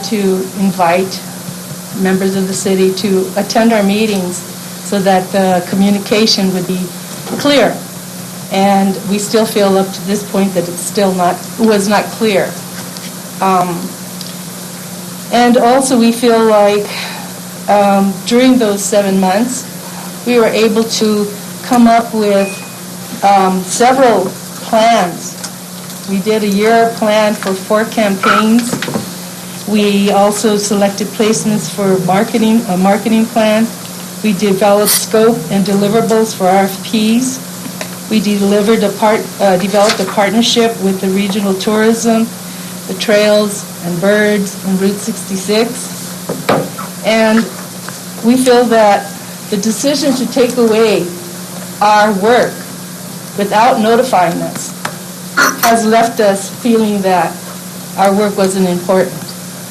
to invite members of the city to attend our meetings so that the communication would be clear. And we still feel up to this point that was not clear. And also we feel like during those 7 months, we were able to come up with several plans. We did a year plan for 4 campaigns. We also selected placements for a marketing plan. We developed scope and deliverables for RFPs. We developed a partnership with the regional tourism, the trails and birds, and Route 66. And we feel that the decision to take away our work without notifying us has left us feeling that our work wasn't important.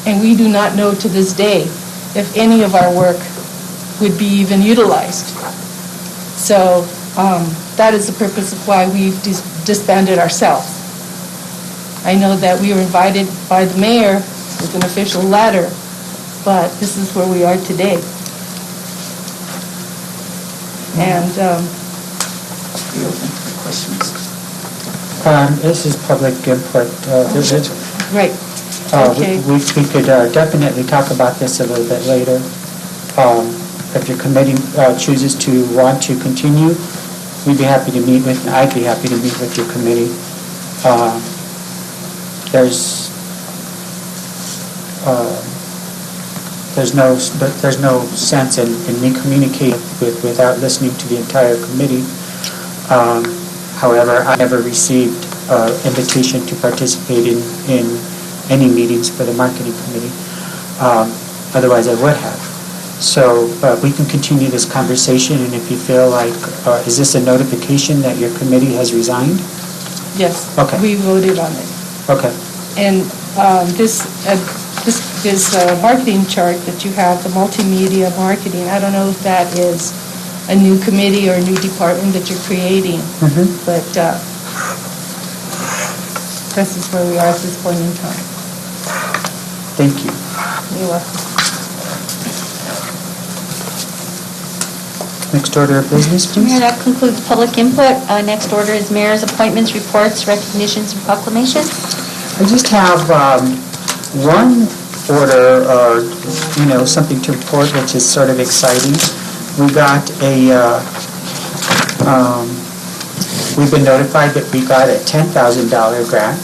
And we do not know to this day if any of our work would be even utilized. So that is the purpose of why we've disbanded ourselves. I know that we were invited by the mayor with an official letter, but this is where we are today. And be open for questions. This is public input. right. Okay. We could definitely talk about this a little bit later. If your committee chooses to want to continue, we'd be happy to meet with, I'd be happy to meet with your committee. There's no sense in me communicating without listening to the entire committee. However, I never received invitation to participate in any meetings for the marketing committee. Otherwise, I would have. So we can continue this conversation, and if you feel like, is this a notification that your committee has resigned? Yes. Okay. We voted on it. Okay. And this marketing chart that you have, the multimedia marketing, I don't know if that is a new committee or a new department that you're creating, but this is where we are at this point in time. Thank you. You're welcome. Next order of business, please. Mayor, that concludes public input. Next order is mayor's appointments, reports, recognitions, and proclamations. I just have one order, or something to report, which is sort of exciting. We got we've been notified that we got a $10,000 grant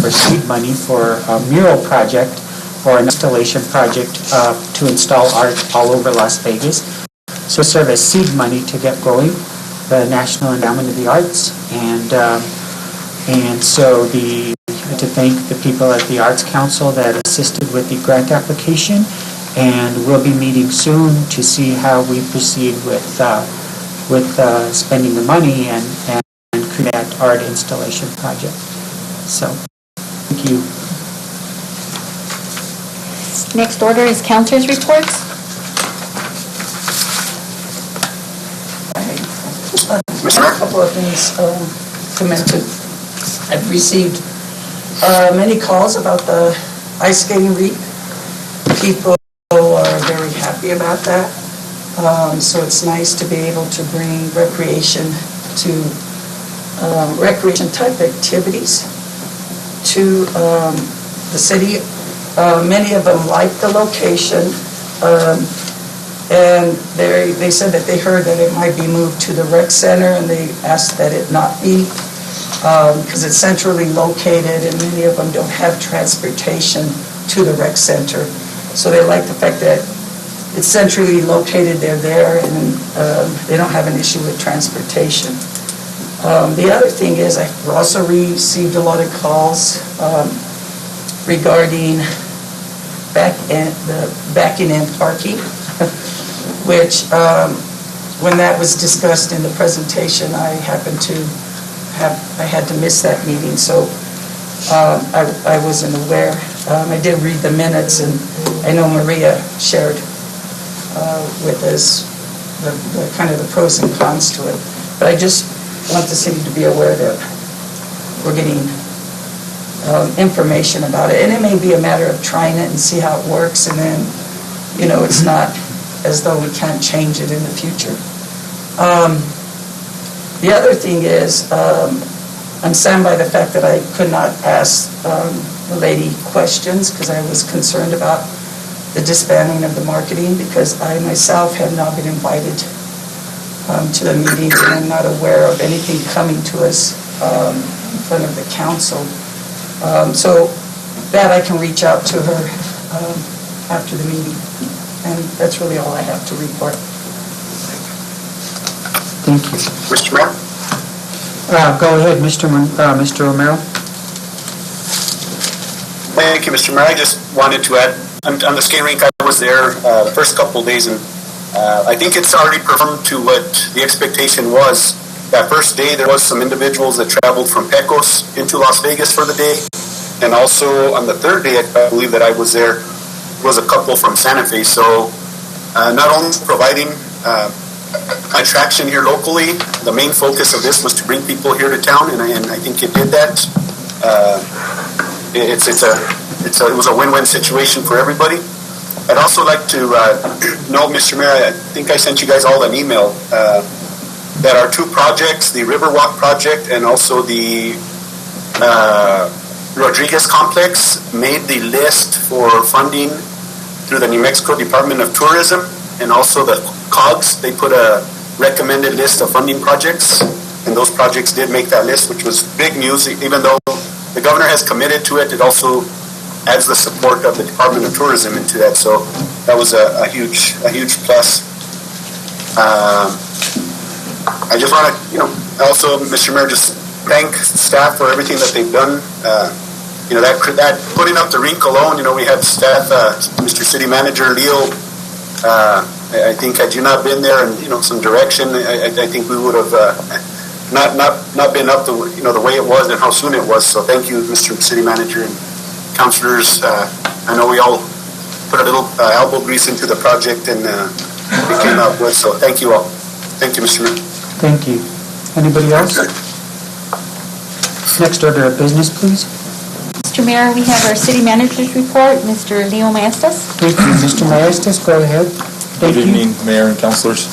for seed money for a mural project or an installation project to install art all over Las Vegas. So serve as seed money to get going, the National Endowment of the Arts, and so to thank the people at the Arts Council that assisted with the grant application, and we'll be meeting soon to see how we proceed with spending the money and create that art installation project. So, thank you. Next order is councilors' reports. A couple of things to mention. I've received many calls about the ice skating rink. People are very happy about that. So it's nice to be able to bring recreation to recreation type activities to the city. Many of them like the location. And they said that they heard that it might be moved to the rec center, and they asked that it not be, because it's centrally located, and many of them don't have transportation to the rec center. So they like the fact that it's centrally located, they're there, and they don't have an issue with transportation. The other thing is I've also received a lot of calls regarding the backing and parking. Which, when that was discussed in the presentation, I had to miss that meeting, so I wasn't aware. I did read the minutes, and I know Maria shared with us the kind of the pros and cons to it. But I just want the city to be aware that we're getting information about it. And it may be a matter of trying it and see how it works, and then, it's not as though we can't change it in the future. The other thing is, I'm saddened by the fact that I could not ask the lady questions because I was concerned about the disbanding of the marketing, because I myself have not been invited to the meetings, and I'm not aware of anything coming to us in front of the council. So that I can reach out to her after the meeting. And that's really all I have to report. Thank you. Mr. Mayor? Go ahead, Mr. Romero. Thank you, Mr. Mayor. I just wanted to add, on the skating rink, I was there the first couple of days, and I think it's already performed to what the expectation was. That first day, there was some individuals that traveled from Pecos into Las Vegas for the day, and also on the third day, I believe that I was there, was a couple from Santa Fe. So not only providing attraction here locally, the main focus of this was to bring people here to town, and I think it did that. It was a win-win situation for everybody. I'd also like to note, Mr. Mayor, I think I sent you guys all an email that our two projects, the Riverwalk project and also the Rodriguez complex, made the list for funding through the New Mexico Department of Tourism, and also the COGS. They put a recommended list of funding projects, and those projects did make that list, which was big news. Even though the governor has committed to it, it also adds the support of the Department of Tourism into that. So that was a huge plus. I just want to, also, Mr. Mayor, just thank staff for everything that they've done. That putting up the rink alone, we had staff, Mr. City Manager Leo. I think had you not been there and some direction, I think we would have not been up the way it was and how soon it was. So thank you, Mr. City Manager and councilors. I know we all put a little elbow grease into the project, and it came out good. So thank you all. Thank you, Mr. Mayor. Thank you. Anybody else? Next order of business, please. Mr. Mayor, we have our city manager's report, Mr. Leo Maestas. Thank you. Mr. Maestas, go ahead. Thank you. Good evening, Mayor and councilors.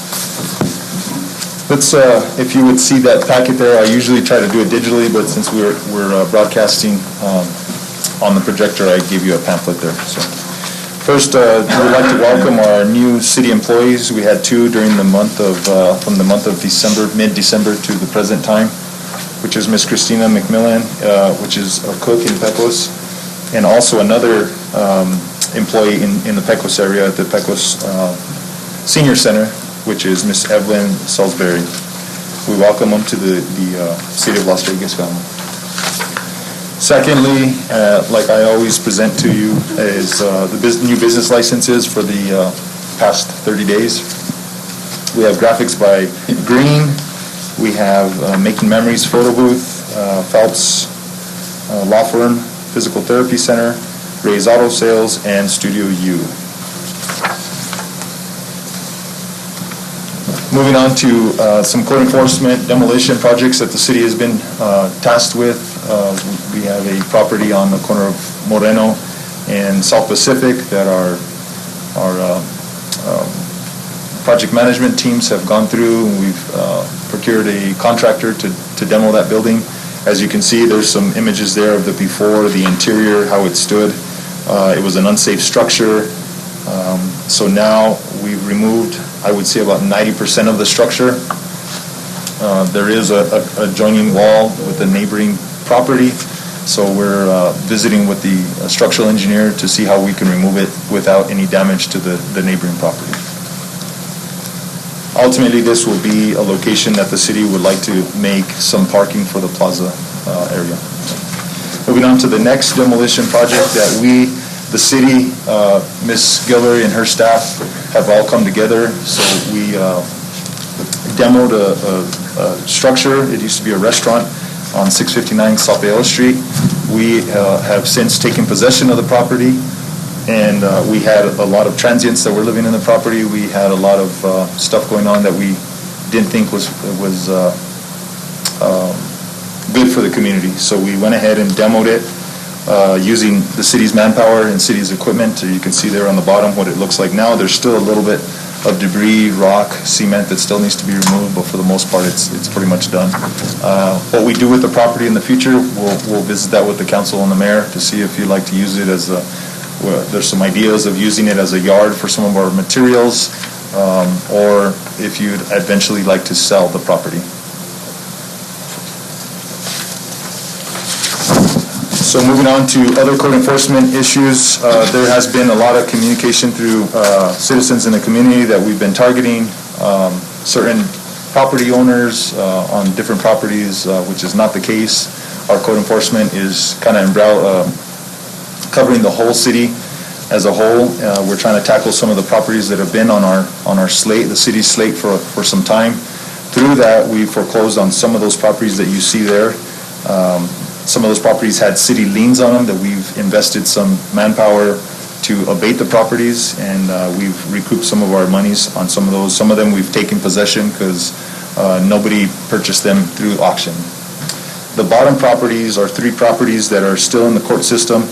Let's, if you would see that packet there, I usually try to do it digitally, but since we're broadcasting on the projector, I gave you a pamphlet there. So, first, we'd like to welcome our new city employees. We had two during the month of, from the month of December, mid-December to the present time, which is Miss Christina McMillan, which is a cook in Pecos, and also another employee in the Pecos area at the Pecos Senior Center, which is Miss Evelyn Salisbury. We welcome them to the City of Las Vegas family. Secondly, like I always present to you, is the new business licenses for the past 30 days. We have graphics by Green. We have Making Memories Photo Booth, Phelps Law Firm, Physical Therapy Center, Ray's Auto Sales, and Studio U. Moving on to some code enforcement demolition projects that the city has been tasked with. We have a property on the corner of Moreno and South Pacific that our project management teams have gone through, and we've procured a contractor to demo that building. As you can see, there's some images there of the before, the interior, how it stood. It was an unsafe structure. So now we've removed, I would say, about 90% of the structure. There is a adjoining wall with the neighboring property, so we're visiting with the structural engineer to see how we can remove it without any damage to the neighboring property. Ultimately, this will be a location that the city would like to make some parking for the plaza area. Moving on to the next demolition project that we, the city, Ms. Guillory and her staff have all come together. So we demoed a structure. It used to be a restaurant on 659 South Bayla Street. We have since taken possession of the property, and we had a lot of transients that were living in the property. We had a lot of stuff going on that we didn't think was good for the community. So we went ahead and demoed it. using the city's manpower and city's equipment. You can see there on the bottom what it looks like now. There's still a little bit of debris, rock, cement that still needs to be removed, but for the most part, it's pretty much done. What we do with the property in the future, we'll visit that with the council and the mayor to see if you'd like to use it as a, there's some ideas of using it as a yard for some of our materials, or if you'd eventually like to sell the property. So moving on to other code enforcement issues, there has been a lot of communication through citizens in the community that we've been targeting certain property owners on different properties, which is not the case. Our code enforcement is kind of covering the whole city as a whole. We're trying to tackle some of the properties that have been on our slate, the city's slate for some time. Through that, we foreclosed on some of those properties that you see there. Some of those properties had city liens on them that we've invested some manpower to abate the properties, and we've recouped some of our monies on some of those. Some of them we've taken possession because nobody purchased them through auction. The bottom properties are 3 properties that are still in the court system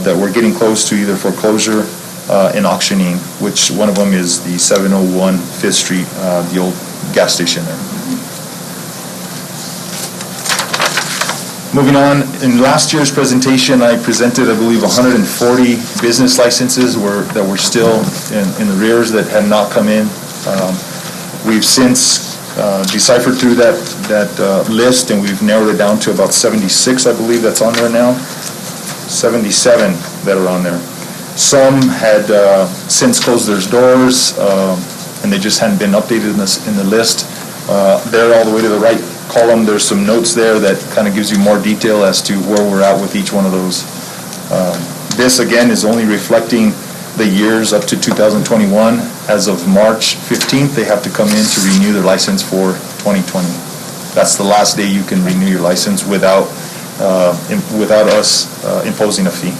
that we're getting close to either foreclosure and auctioning, which one of them is the 701 5th Street, the old gas station there. Moving on, in last year's presentation, I presented, I believe, 140 business licenses that were still in the rears that had not come in. We've since deciphered through that list, and we've narrowed it down to about 76, I believe, that's on there now. 77 that are on there. Some had since closed their doors, and they just hadn't been updated in the list. There, all the way to the right column, there's some notes there that kind of gives you more detail as to where we're at with each one of those. This, again, is only reflecting the years up to 2021. As of March 15th, they have to come in to renew their license for 2020. That's the last day you can renew your license without us imposing a fee.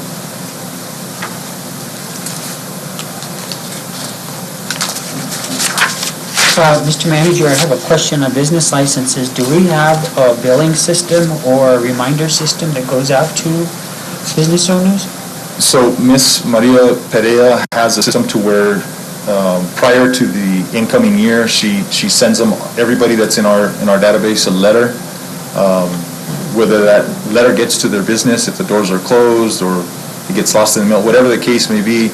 Mr. Manager, I have a question on business licenses. Do we have a billing system or a reminder system that goes out to business owners? So Ms. Maria Perea has a system to where prior to the incoming year, she sends them, everybody that's in our database, a letter. Whether that letter gets to their business, if the doors are closed or it gets lost in the mail, whatever the case may be,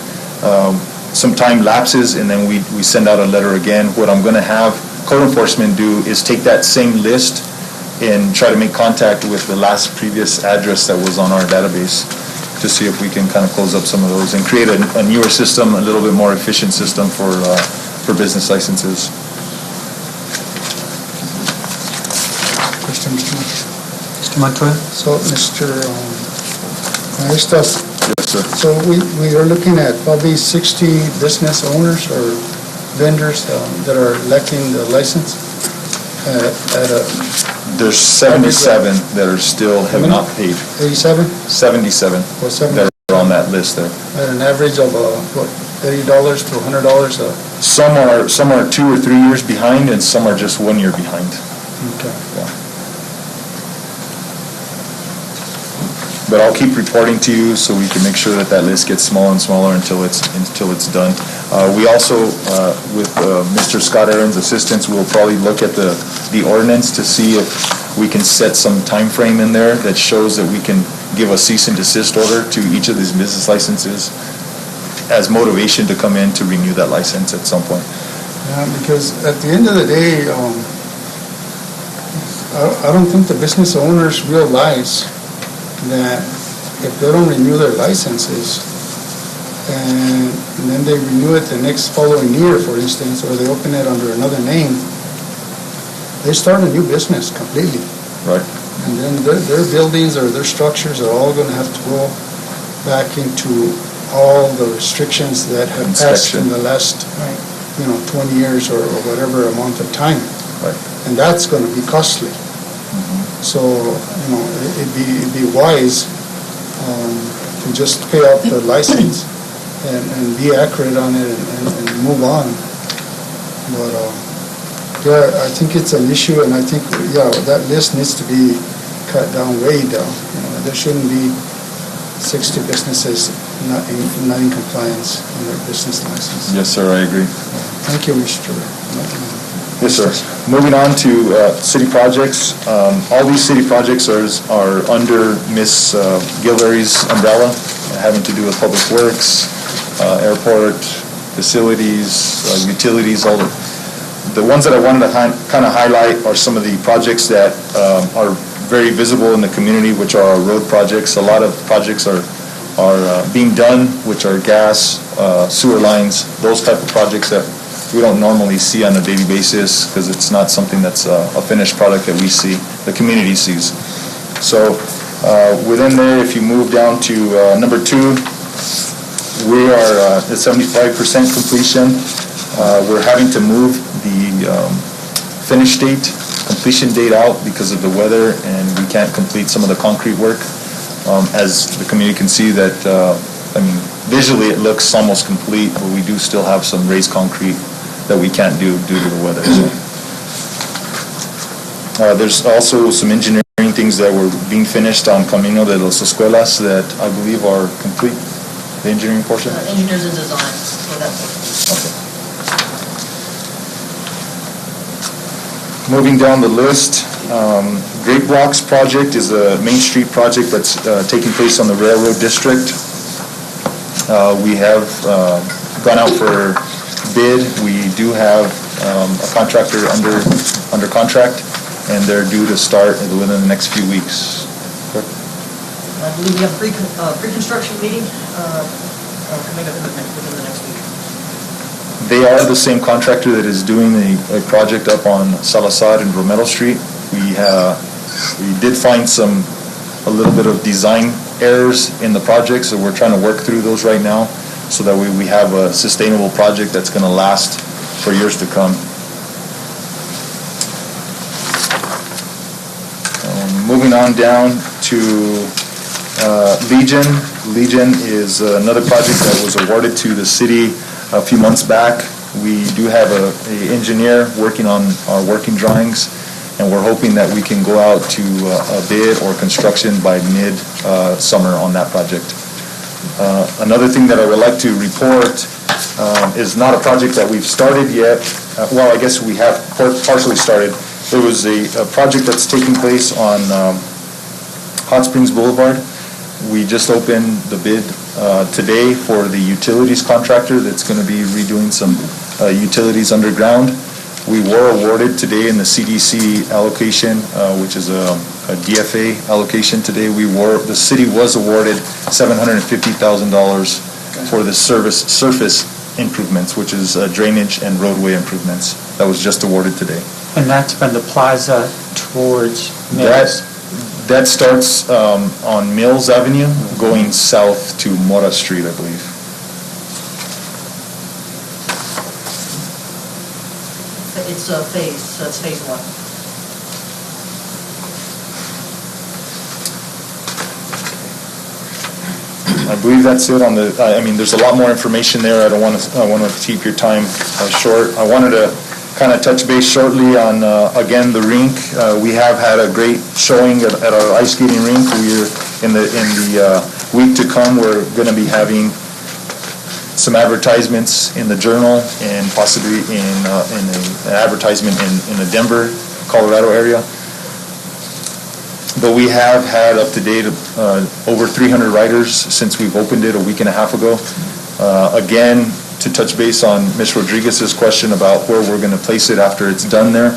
some time lapses, and then we send out a letter again. What I'm going to have code enforcement do is take that same list and try to make contact with the last previous address that was on our database to see if we can kind of close up some of those and create a newer system, a little bit more efficient system for business licenses. Question, Mr. Montoya? So, Mr. Maestas, Yes, sir. so we are looking at probably 60 business owners or vendors that are lacking the license at a... There's 77 that are still have not paid. 87? 77 Or 70? that are on that list there. At an average of, what, $30 to $100? Some are 2 or 3 years behind, and some are just 1 year behind. Okay. Yeah. But I'll keep reporting to you so we can make sure that list gets smaller and smaller until it's done. We also, with Mr. Scott Aaron's assistance, we'll probably look at the ordinance to see if we can set some time frame in there that shows that we can give a cease and desist order to each of these business licenses as motivation to come in to renew that license at some point. Yeah, because at the end of the day, I don't think the business owners realize that if they don't renew their licenses and then they renew it the next following year, for instance, or they open it under another name, they start a new business completely. Right. And then their buildings or their structures are all going to have to go back into all the restrictions that have passed in the last 20 years or whatever amount of time. Right. And that's going to be costly. So, it'd be wise to just pay off the license and be accurate on it and move on. But, I think it's an issue, and I think, that list needs to be cut down, way down. There shouldn't be 60 businesses not in compliance on their business license. Yes, sir, I agree. Thank you, Mr. Yes, sir. Moving on to city projects. All these city projects are under Ms. Gilberry's umbrella, having to do with public works, airport, facilities, utilities, all the ones that I wanted to kind of highlight are some of the projects that are very visible in the community, which are our road projects. A lot of projects are being done, which are gas, sewer lines, those type of projects that we don't normally see on a daily basis because it's not something that's a finished product that we see, the community sees. So within there, if you move down to number 2, we are at 75% completion. We're having to move the finish date, completion date out because of the weather, and we can't complete some of the concrete work. As the community can see that, visually it looks almost complete, but we do still have some raised concrete that we can't do due to the weather. There's also some engineering things that were being finished on Camino de las Escuelas that I believe are complete, the engineering portion. Engineers and design for that. Okay. Moving down the list, Great Blocks project is a Main Street project that's taking place on the Railroad District. We have gone out for bid. We do have a contractor under contract, and they're due to start within the next few weeks. I believe we have a pre-construction meeting coming up within the next week. They are the same contractor that is doing a project up on Salazar and Romero Street. We did find a little bit of design errors in the project, so we're trying to work through those right now so that we have a sustainable project that's going to last for years to come. Moving on down to Legion. Legion is another project that was awarded to the city a few months back. We do have an engineer working on our working drawings, and we're hoping that we can go out to a bid or construction by mid-summer on that project. Another thing that I would like to report is not a project that we've started yet. Well, I guess we have partially started. There was a project that's taking place on Hot Springs Boulevard. We just opened the bid today for the utilities contractor that's going to be redoing some utilities underground. We were awarded today in the CDC allocation, which is a DFA allocation today. The city was awarded $750,000 for the surface improvements, which is drainage and roadway improvements. That was just awarded today. And that's been the plaza towards Mills. That starts on Mills Avenue, going south to Mora Street, I believe. It's a phase, so it's phase 1. I believe that's it on the, there's a lot more information there. I want to keep your time short. I wanted to kind of touch base shortly on, again, the rink. We have had a great showing at our ice skating rink. We're in the week to come, we're going to be having some advertisements in the Journal and possibly in an advertisement in the Denver, Colorado area. But we have had up to date over 300 riders since we've opened it a week and a half ago. Again, to touch base on Ms. Rodriguez's question about where we're going to place it after it's done there.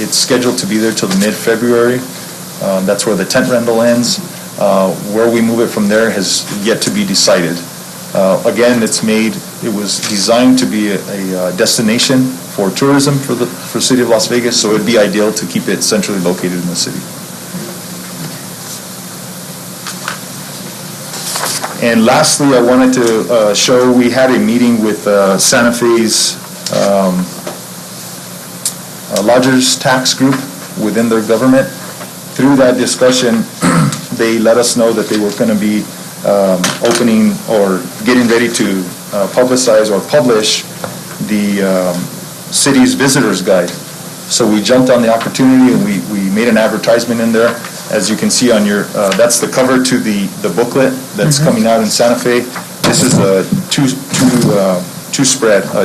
It's scheduled to be there till mid-February. That's where the tent rental ends. Where we move it from there has yet to be decided. Again, it was designed to be a destination for tourism for the city of Las Vegas, so it'd be ideal to keep it centrally located in the city. And lastly, I wanted to show, we had a meeting with Santa Fe's lodgers tax group within their government. Through that discussion, they let us know that they were going to be opening or getting ready to publicize or publish the city's visitors guide. So we jumped on the opportunity and we made an advertisement in there, As you can see on your, that's the cover to the booklet that's coming out in Santa Fe. This is a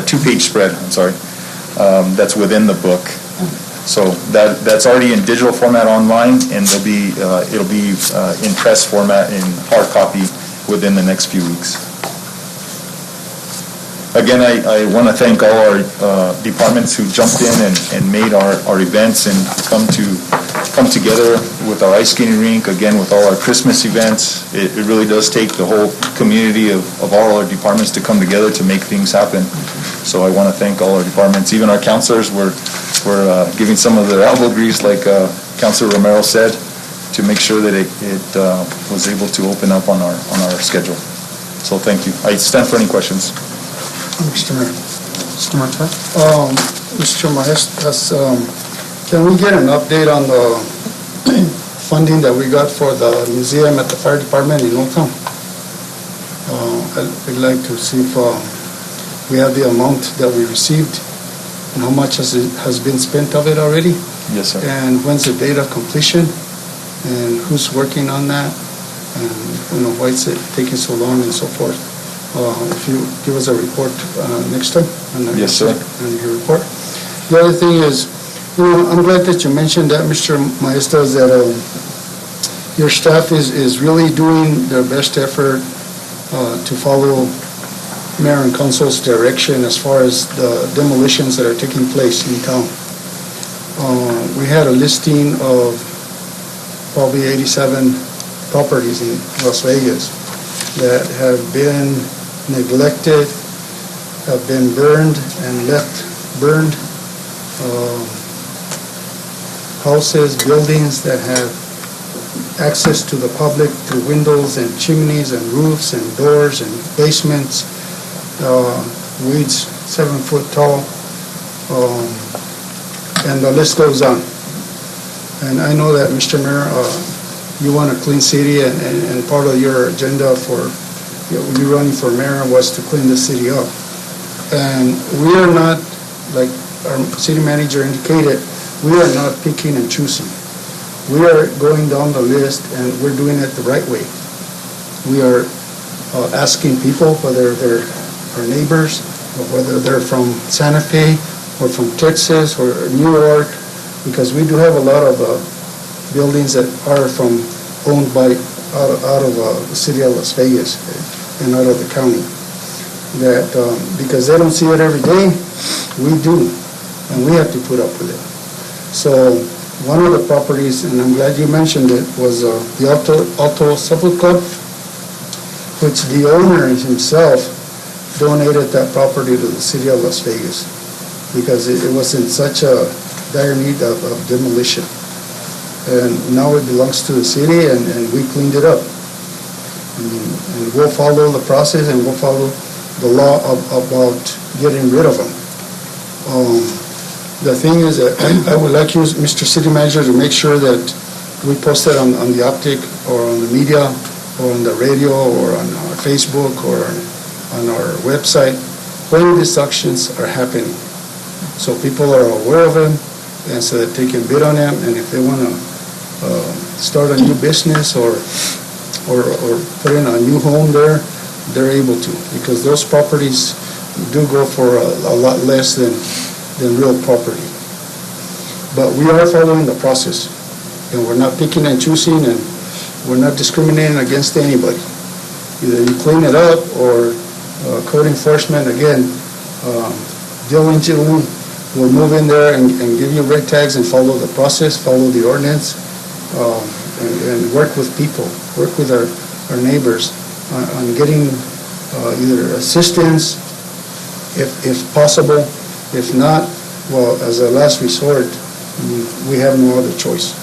two-page spread, I'm sorry, that's within the book. So that's already in digital format online, and it'll be in press format in hard copy within the next few weeks. Again, I want to thank all our departments who jumped in and made our events and come together with our ice skating rink, again with all our Christmas events. It really does take the whole community of all our departments to come together to make things happen. So I want to thank all our departments. Even our counselors were giving some of their elbow grease, like Councilor Romero said, to make sure that it was able to open up on our schedule. So thank you. I stand for any questions. Mr. Mayor. Mr. Martel? Mr. Maestas, can we get an update on the funding that we got for the museum at the fire department in Old Town? I'd like to see if we have the amount that we received and how much has been spent of it already, Yes, sir. and when's the date of completion, and who's working on that, and why is it taking so long and so forth. If you give us a report next time. Yes, sir. On your report. The other thing is, I'm glad that you mentioned that, Mr. Maestas, that your staff is really doing their best effort to follow Mayor and Council's direction as far as the demolitions that are taking place in town. We had a listing of probably 87 properties in Las Vegas that have been neglected, have been burned and left burned. Houses, buildings that have access to the public through windows and chimneys and roofs and doors and basements, weeds 7 foot tall, and the list goes on. And I know that, Mr. Mayor, you want a clean city, and part of your agenda for you running for mayor was to clean the city up. And we are not, like our city manager indicated, we are not picking and choosing. We are going down the list, and we're doing it the right way. We are asking people, whether they're our neighbors, or whether they're from Santa Fe, or from Texas, or New York, because we do have a lot of buildings that are owned by out of the city of Las Vegas and out of the county. That because they don't see it every day, we do, and we have to put up with it. So one of the properties, and I'm glad you mentioned it, was the Alto Support Club, which the owner himself donated that property to the city of Las Vegas because it was in such a dire need of demolition. And now it belongs to the city, and we cleaned it up. And we'll follow the process, and we'll follow the law about getting rid of them. The thing is that I would like you, Mr. City Manager, to make sure that we post it on the optic or on the media or on the radio or on our Facebook or on our website when these auctions are happening. So people are aware of them, and so that they can bid on them, and if they want to start a new business or put in a new home there, they're able to, because those properties do go for a lot less than real property. But we are following the process, and we're not picking and choosing, and we're not discriminating against anybody. Either you clean it up, or code enforcement, again, diligently will move in there and give you red tags and follow the process, follow the ordinance, and work with people, work with our neighbors on getting either assistance, if possible. If not, well, as a last resort, we have no other choice.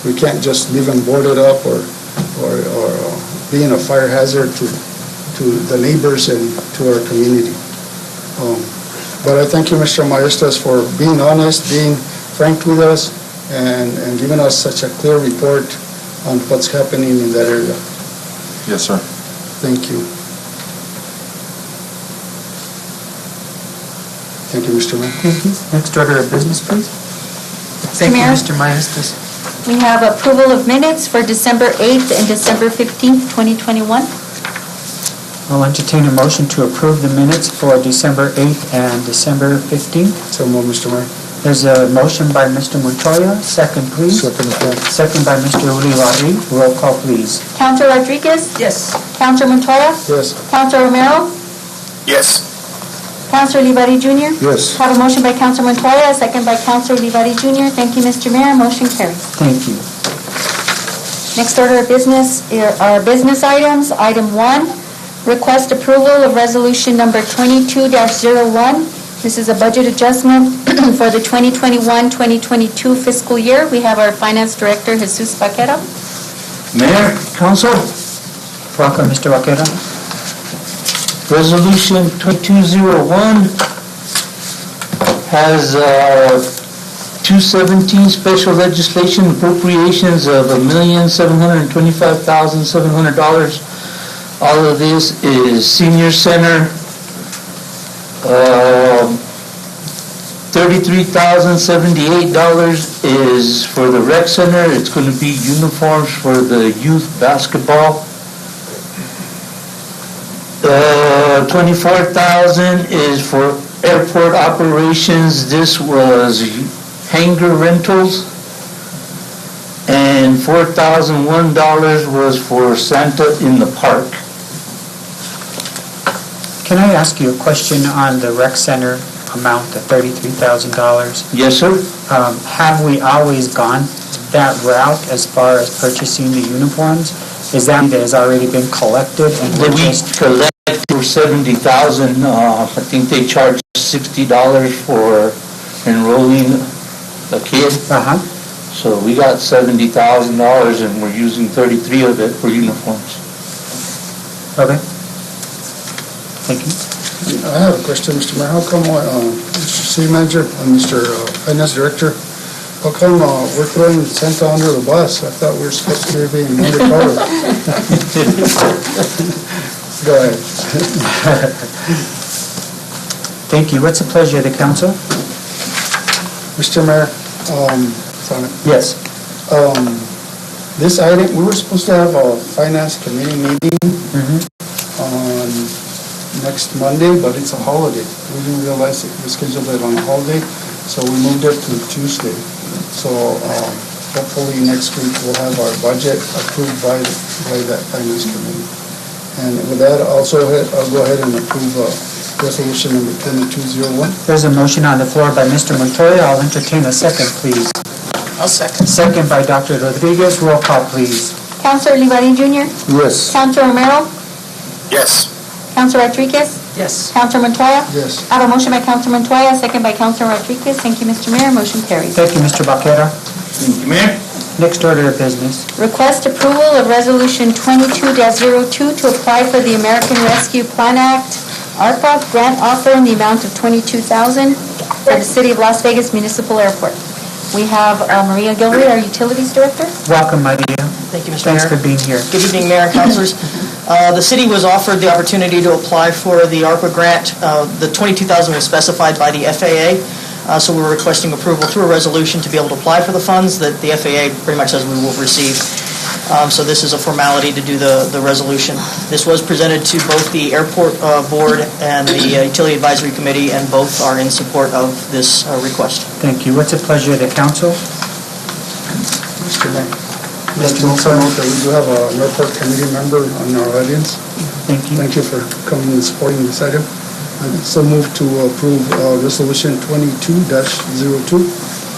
We can't just leave them boarded up or being a fire hazard to the neighbors and to our community. But I thank you, Mr. Maestas, for being honest, being frank with us, and giving us such a clear report on what's happening in that area. Yes, sir. Thank you. Thank you, Mr. Mayor. Thank you. Next order of business, please. Thank you, Mayor? Mr. Maestas. We have approval of minutes for December 8th and December 15th, 2021. I'll entertain a motion to approve the minutes for December 8th and December 15th. So move, Mr. Mayor. There's a motion by Mr. Montoya, second please. Second, Mr. Mayor. Second by Mr. Ulibarri. Roll call please. Counselor Rodriguez? Yes. Counselor Montoya? Yes. Counselor Romero? Yes. Counselor Olivari Jr.? Yes. Have a motion by Counselor Montoya, second by Counselor Olivari Jr. Thank you, Mr. Mayor. Motion carries. Thank you. Next order of business are business items. Item 1, request approval of resolution number 22-01. This is a budget adjustment for the 2021-2022 fiscal year. We have our Finance Director, Jesus Baquera. Mayor, Council, Welcome, Mr. Vaquera. Resolution 2201 has 217 special legislation appropriations of $1,725,700. All of this is senior center. $33,078 is for the rec center. It's going to be uniforms for the youth basketball. $24,000 is for airport operations. This was hangar rentals. And $4,001 was for Santa in the park. Can I ask you a question on the rec center amount, the $33,000? Yes, sir. Have we always gone that route as far as purchasing the uniforms? Is that has already been collected and That we purchased? collected for $70,000. I think they charge $60 for enrolling a kid. Uh-huh. So we got $70,000 and we're using 33 of it for uniforms. Okay. Thank you. I have a question, Mr. Mayor. How come, Mr. City Manager and Mr. Finance Director, how come we're throwing Santa under the bus? I thought we were supposed to be being undercover. Go ahead. Thank you. What's the pleasure of the council? Mr. Mayor, Yes. this item, we were supposed to have a finance committee meeting on next Monday, but it's a holiday. We didn't realize it, we scheduled it on a holiday, so we moved it to Tuesday. So hopefully next week we'll have our budget approved by that finance committee. And with that, also I'll go ahead and approve resolution number 2201. There's a motion on the floor by Mr. Montoya. I'll entertain a second, please. I'll second. Second by Dr. Rodriguez. Roll call, please. Counselor Olivari Jr.? Yes. Counselor Romero? Yes. Counselor Rodriguez? Yes. Counselor Montoya? Yes. I have a motion by Counselor Montoya, second by Counselor Rodriguez. Thank you, Mr. Mayor. Motion carries. Thank you, Mr. Vaquera. Thank you, Mayor. Next order of business. Request approval of Resolution 22-02 to apply for the American Rescue Plan Act, ARPA, grant offer in the amount of $22,000 for the City of Las Vegas Municipal Airport. We have Maria Gilroy, our Utilities Director. Welcome, Maria. Thank you, Mr. Mayor. Thanks for being here. Good evening, Mayor and Councilors. The city was offered the opportunity to apply for the ARPA grant. The $22,000 was specified by the FAA, so we're requesting approval through a resolution to be able to apply for the funds that the FAA pretty much says we will receive. So this is a formality to do the resolution. This was presented to both the Airport Board and the Utility Advisory Committee, and both are in support of this request. Thank you. What's the pleasure of the council? Mr. Mayor. Let's also note that we do have an airport committee member on our audience. Thank you. Thank you for coming and supporting this item. I so move to approve resolution 22-02.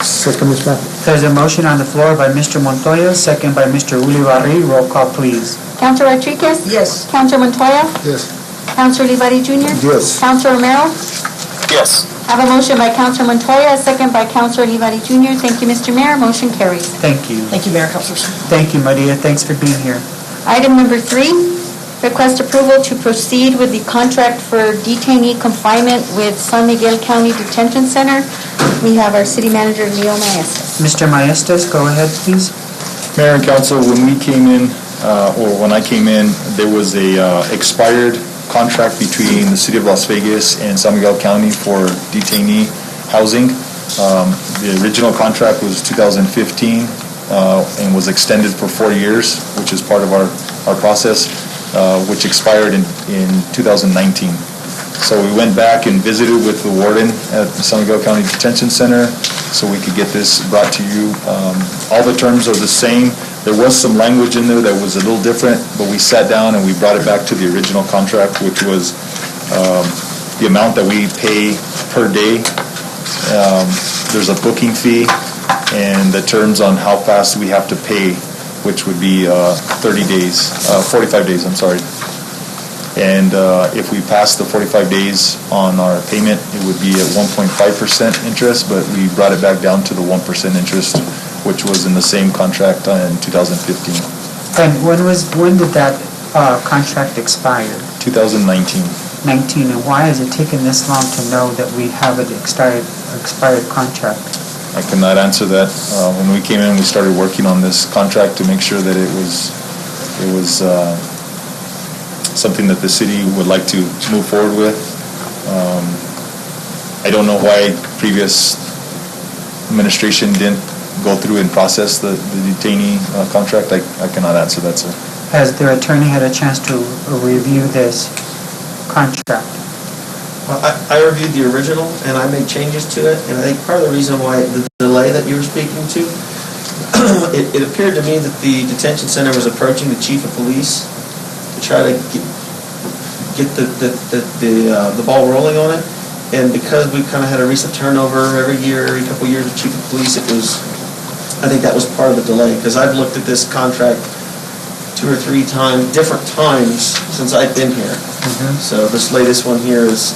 Second, Mr. Mayor. There's a motion on the floor by Mr. Montoya, second by Mr. Ulibarri. Roll call, please. Counselor Rodriguez? Yes. Counselor Montoya? Yes. Counselor Olivari Jr.? Yes. Counselor Romero? Yes. I have a motion by Counselor Montoya, second by Counselor Olivari Jr. Thank you, Mr. Mayor. Motion carries. Thank you. Thank you, Mayor and Councilors. Thank you, Maria. Thanks for being here. Item number 3, request approval to proceed with the contract for detainee confinement with San Miguel County Detention Center. We have our city manager, Leo Maestas. Mr. Maestas, go ahead, please. Mayor and council, when we came in, or when I came in, there was a expired contract between the city of Las Vegas and San Miguel County for detainee housing. The original contract was 2015. and was extended for 4 years, which is part of our process, which expired in 2019. So we went back and visited with the warden at the San Miguel County Detention Center so we could get this brought to you. All the terms are the same. There was some language in there that was a little different, but we sat down and we brought it back to the original contract, which was the amount that we pay per day. There's a booking fee and the terms on how fast we have to pay, which would be 45 days, I'm sorry. And if we pass the 45 days on our payment, it would be at 1.5% interest, but we brought it back down to the 1% interest, which was in the same contract in 2015. And when did that contract expire? 2019. 19, and why has it taken this long to know that we have an expired contract? I cannot answer that. When we came in, we started working on this contract to make sure that it was something that the city would like to move forward with. I don't know why previous administration didn't go through and process the detainee contract. I cannot answer that, sir. Has their attorney had a chance to review this contract? Well, I reviewed the original, and I made changes to it, and I think part of the reason why the delay that you were speaking to, it appeared to me that the detention center was approaching the chief of police to try to get the ball rolling on it, and because we kind of had a recent turnover every couple of years of chief of police, I think that was part of the delay, because I've looked at this contract 2 or 3 times, different times since I've been here. So this latest one here is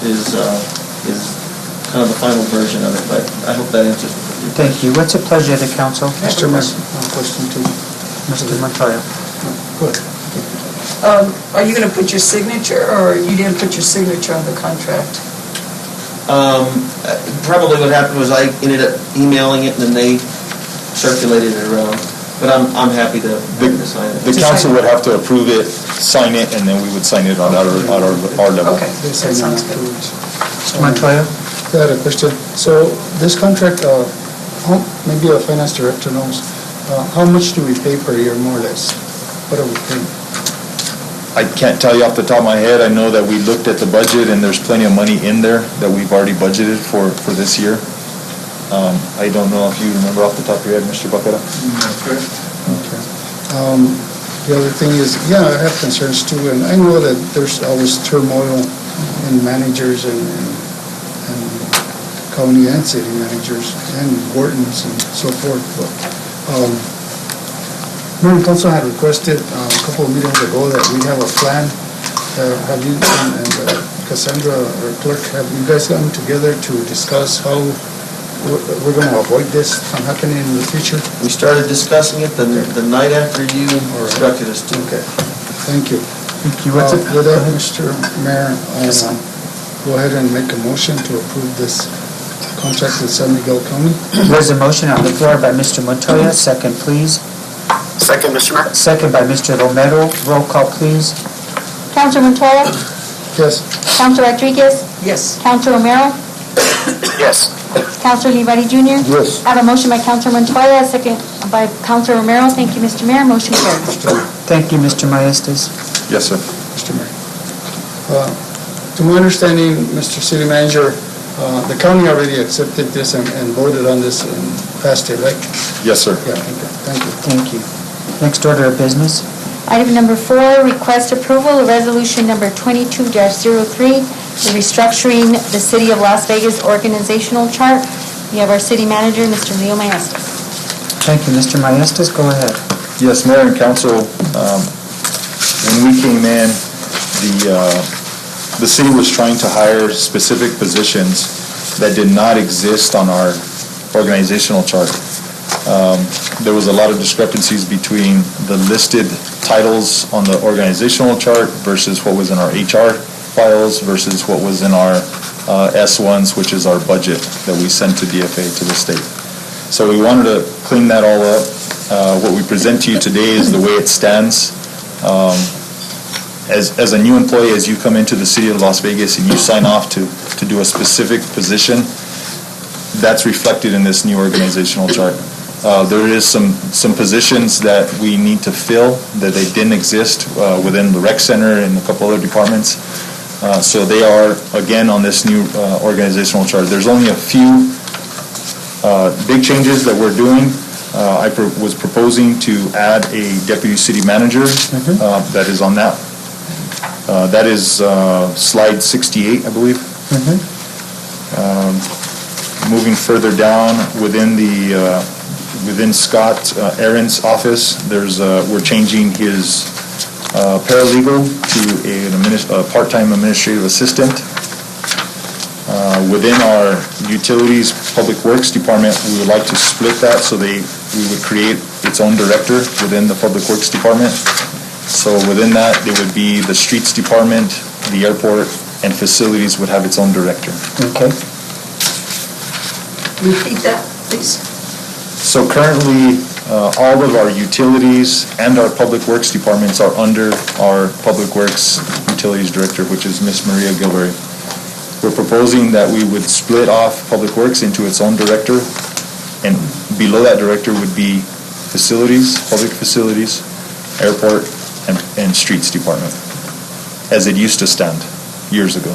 kind of the final version of it, but I hope that answers your question. Thank you. What's the pleasure of the council? Mr. Mayor, one question too. Mr. Montoya. Good. Are you going to put your signature, or you didn't put your signature on the contract? Probably what happened was I ended up emailing it, and then they circulated it around. But I'm happy to sign it. The council would have to approve it, sign it, and then we would sign it on our level. Okay, that sounds good. Mr. Montoya? I had a question. So this contract, maybe a finance director knows, how much do we pay per year, more or less? What are we paying? I can't tell you off the top of my head. I know that we looked at the budget and there's plenty of money in there that we've already budgeted for this year. I don't know if you remember off the top of your head, Mr. Bacara? Okay. The other thing is, I have concerns too, and I know that there's always turmoil in managers and county and city managers and wardens and so forth, but Mayor and Council had requested a couple of meetings ago that we have a plan. Have you and Cassandra, or clerk, have you guys gotten together to discuss how we're going to avoid this from happening in the future? We started discussing it the night after you instructed us to. Okay, thank you. Thank you. With that, Mr. Mayor, I'll go ahead and make a motion to approve this contract with San Miguel County. There's a motion on the floor by Mr. Montoya. Second, please. Second, Mr. Mayor. Second by Mr. Romero. Roll call, please. Councilor Montoya? Yes. Councilor Rodriguez? Yes. Councilor Romero? Yes. Councilor Olivari Jr.? Yes. I have a motion by Councilor Montoya, a second by Councilor Romero. Thank you, Mr. Mayor. Motion carries. Thank you, Mr. Maestas. Yes, sir. Mr. Mayor. To my understanding, Mr. City Manager, the county already accepted this and voted on this and passed it, right? Yes, sir. Yeah, okay, thank you. Thank you. Next order of business. Item number 4, request approval of resolution number 22-03, the restructuring the City of Las Vegas organizational chart. We have our city manager, Mr. Leo Maestas. Thank you, Mr. Maestas. Go ahead. Yes, Mayor and Council, when we came in, the city was trying to hire specific positions that did not exist on our organizational chart. There was a lot of discrepancies between the listed titles on the organizational chart versus what was in our HR files versus what was in our S1s, which is our budget that we sent to DFA, to the state. So we wanted to clean that all up. What we present to you today is the way it stands. As a new employee, as you come into the city of Las Vegas and you sign off to do a specific position, that's reflected in this new organizational chart. There is some positions that we need to fill that they didn't exist within the rec center and a couple other departments. So they are, again, on this new organizational chart. There's only a few big changes that we're doing. I was proposing to add a deputy city manager that is on that. That is slide 68, I believe. Moving further down within Scott Aaron's office, we're changing his paralegal to a part-time administrative assistant. Within our utilities public works department, we would like to split that so we would create its own director within the public works department. So within that, it would be the streets department, the airport, and facilities would have its own director. Okay. Repeat that, please. So currently, all of our utilities and our public works departments are under our public works utilities director, which is Miss Maria Gilberry. We're proposing that we would split off public works into its own director, and below that director would be facilities, public facilities, airport, and streets department, as it used to stand years ago.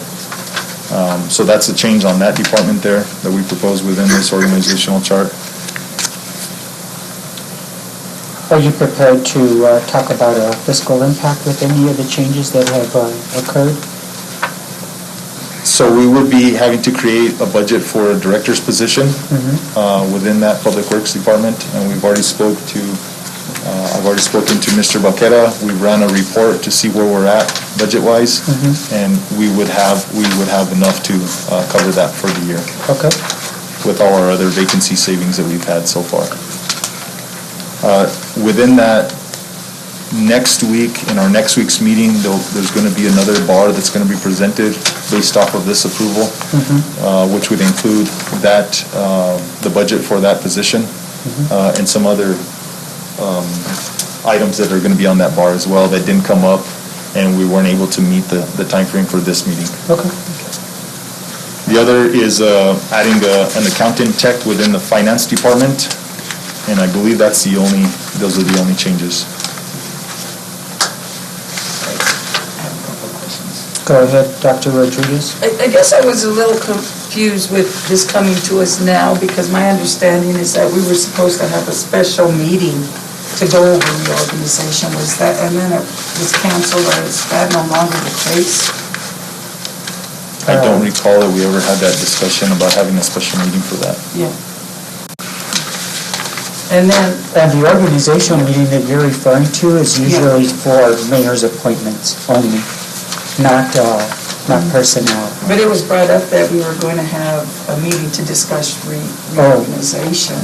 So that's a change on that department there that we propose within this organizational chart. Are you prepared to talk about a fiscal impact with any of the changes that have occurred? So we would be having to create a budget for a director's position within that public works department, and I've already spoken to Mr. Baquera. We ran a report to see where we're at budget-wise, and we would have enough to cover that for the year. Okay. With all our other vacancy savings that we've had so far. Within that, next week, in our next week's meeting, there's going to be another bar that's going to be presented based off of this approval, which would include the budget for that position, and some other items that are going to be on that bar as well that didn't come up, and we weren't able to meet the time frame for this meeting. Okay. The other is adding an accountant tech within the finance department, and I believe those are the only changes. Go ahead, Dr. Rodriguez. I guess I was a little confused with this coming to us now, because my understanding is that we were supposed to have a special meeting to go over reorganization. Was that, and then it was canceled, or is that no longer the case? I don't recall that we ever had that discussion about having a special meeting for that. Yeah. And then, And the organizational meeting that you're referring to is usually for mayor's appointments only, not personnel. but it was brought up that we were going to have a meeting to discuss reorganization,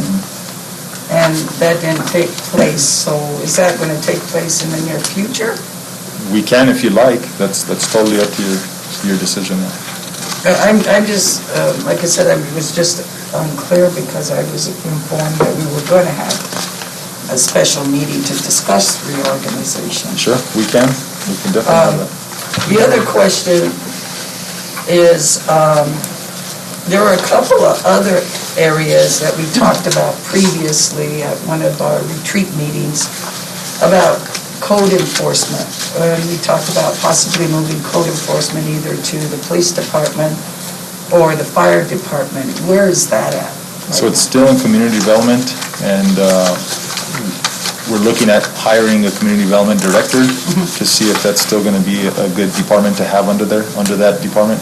and that didn't take place. So is that going to take place in the near future? We can if you like. That's totally up to your decision. I'm just, like I said, I was just unclear because I was informed that we were going to have a special meeting to discuss reorganization. Sure, we can. We can definitely have that. The other question is, there were a couple of other areas that we talked about previously at one of our retreat meetings about code enforcement. We talked about possibly moving code enforcement either to the police department or the fire department. Where is that at? So it's still in community development, and we're looking at hiring a community development director to see if that's still going to be a good department to have under that department.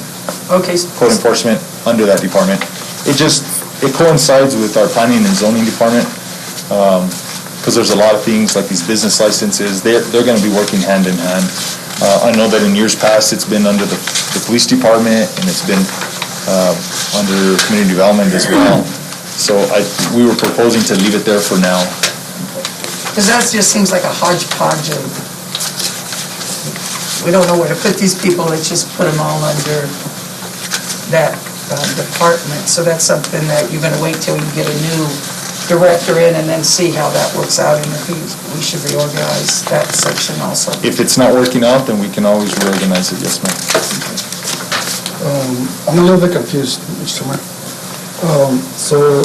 Okay. Code enforcement under that department. It coincides with our planning and zoning department, because there's a lot of things like these business licenses. They're going to be working hand in hand. I know that in years past it's been under the police department, and it's been under community development as well. So we were proposing to leave it there for now. Because that just seems like a hodgepodge of, we don't know where to put these people, let's just put them all under that department. So that's something that you're going to wait till you get a new director in and then see how that works out, and if we should reorganize that section also. If it's not working out, then we can always reorganize it, yes, ma'am. I'm a little bit confused, Mr. Mayor. So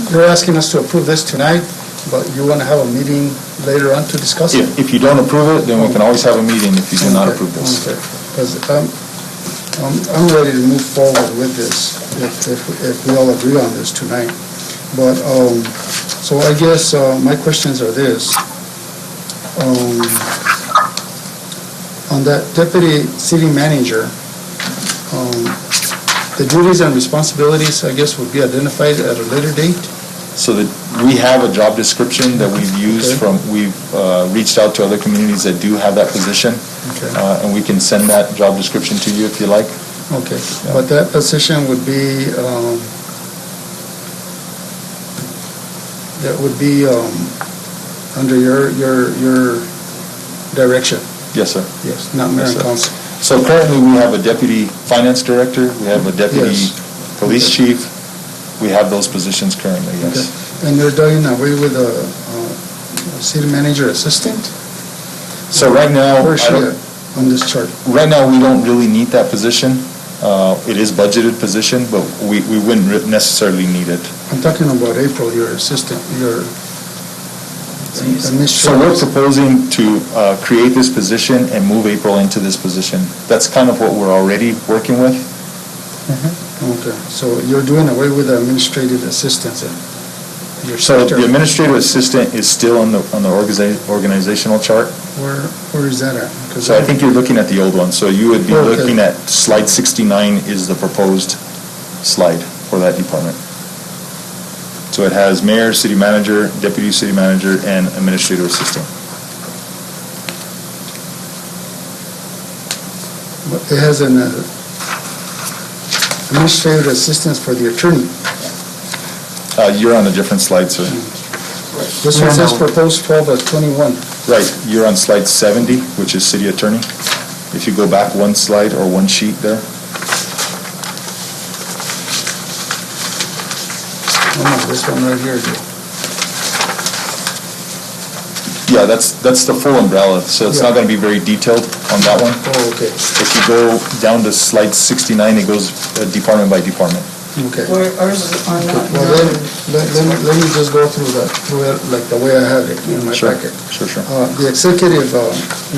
You're asking us to approve this tonight, but you want to have a meeting later on to discuss it? If you don't approve it, then we can always have a meeting if you do not approve this. Okay, because I'm ready to move forward with this, if we all agree on this tonight. But, so I guess my questions are this. On that deputy city manager, the duties and responsibilities, I guess, would be identified at a later date? So that we have a job description that we've used Okay. we've reached out to other communities that do have that position. Okay. And we can send that job description to you if you like. Okay, but that position would be, under your direction? Yes, sir. Yes, not mayor Yes, and sir. council. So currently, we have a deputy finance director, we have a deputy Yes. police chief. We have those positions currently, Okay. yes. And you're doing away with a city manager assistant? So right now, Where's she I don't- at on this chart? right now, we don't really need that position. It is budgeted position, but we wouldn't necessarily need it. I'm talking about April, your assistant, your So we're administrator. proposing to create this position and move April into this position. That's kind of what we're already working with. Okay, so you're doing away with the administrative assistants then? Your So the secretary. administrative assistant is still on the organizational chart. Where is that at? 'Cause So I think you're looking at the old one. So you would be Okay. looking at slide 69 is the proposed slide for that department. So it has mayor, city manager, deputy city manager, and administrative assistant. It has an administrative assistant for the attorney. You're on a different slide, sir. This one says proposed 12/21. Right, you're on slide 70, which is city attorney. If you go back one slide or one sheet there. Oh, no, this one right here. Yeah, that's the full umbrella, so it's not Yeah. going to be very detailed on that one. Oh, okay, If you go down to slide 69, it goes department by department. okay. Where, ours is on that. Well, then, let me just go through it like the way I have it in my Sure, packet. sure. The executive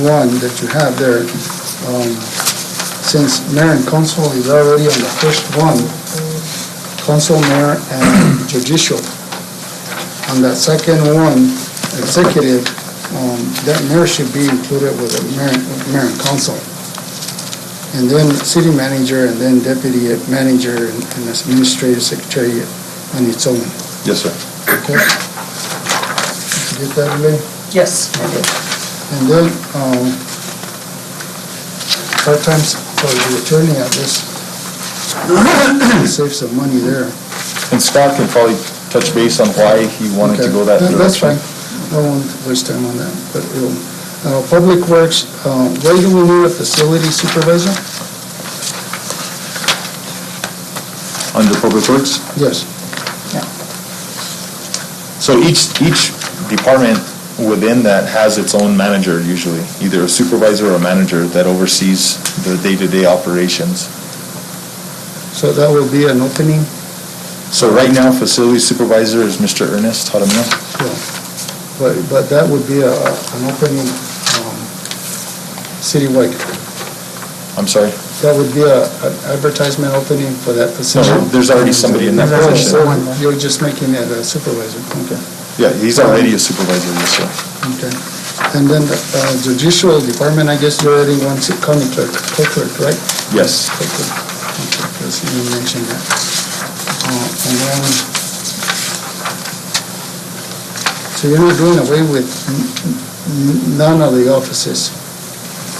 one that you have there, since mayor and council is already on the first one, council, mayor, and judicial. On that second one, executive, that mayor should be included with the mayor and council. And then city manager, and then deputy manager, and administrative secretary on its own. Yes, sir. Okay? Get that, Elaine? Yes, I did. And then, part-time for the attorney, I guess, save some money there. And Scott can probably touch base on why he wanted to Okay. go that direction. That's fine. I won't waste time on that, but Public Works, why do we need a facility supervisor? Under Public Works? Yes. So each department within that has its own manager usually, either a supervisor or a manager that oversees the day-to-day operations. So that will be an opening? So right now, facility supervisor is Mr. Ernest Jaramillo. Yeah. But that would be an opening citywide. I'm sorry? That would be an advertisement opening for that position? No, there's already somebody in that Oh, position. so you're just making it a supervisor, okay. Yeah, he's already a supervisor, yes, sir. Okay. And then the judicial department, I guess you're adding one county clerk, right? Yes. Okay, because you mentioned that. And then, so you're not doing away with none of the offices,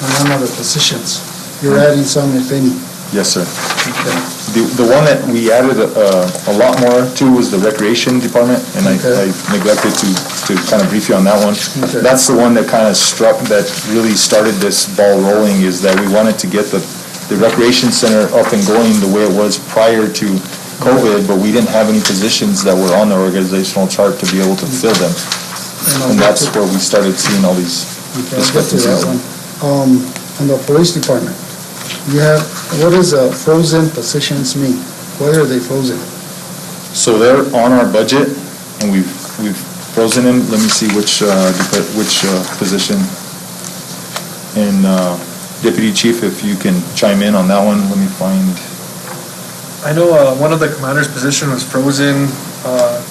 or none of the positions? You're adding some, if any? Yes, sir. Okay. The one that we added a lot more to was the recreation department, and I Okay. neglected to kind of brief you on that one. Okay. That's the one that kind of that really started this ball rolling, is that we wanted to get the recreation center up and going the way it was prior to COVID, but we didn't have any positions that were on the organizational chart to be able to fill them. And that's where we started seeing all these Okay, I'll get to that discrepancies. one. And the police department, you have, what does frozen positions mean? Why are they frozen? So they're on our budget, and we've frozen them. Let me see which position. And Deputy Chief, if you can chime in on that one, let me find. I know one of the commander's position was frozen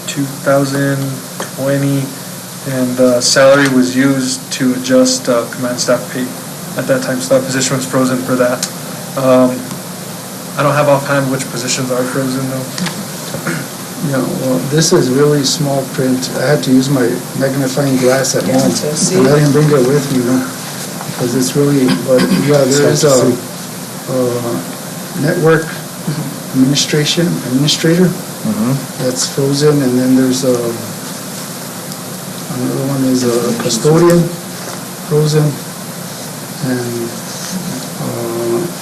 2020, and the salary was used to adjust command staff pay at that time, so that position was frozen for that. I don't have offhand which positions are frozen though. Yeah, well, this is really small print. I had to use my magnifying glass at home. And I didn't bring it with me, because it's really, but yeah, there is a network administrator that's frozen, and then there's another one is a custodian, frozen, and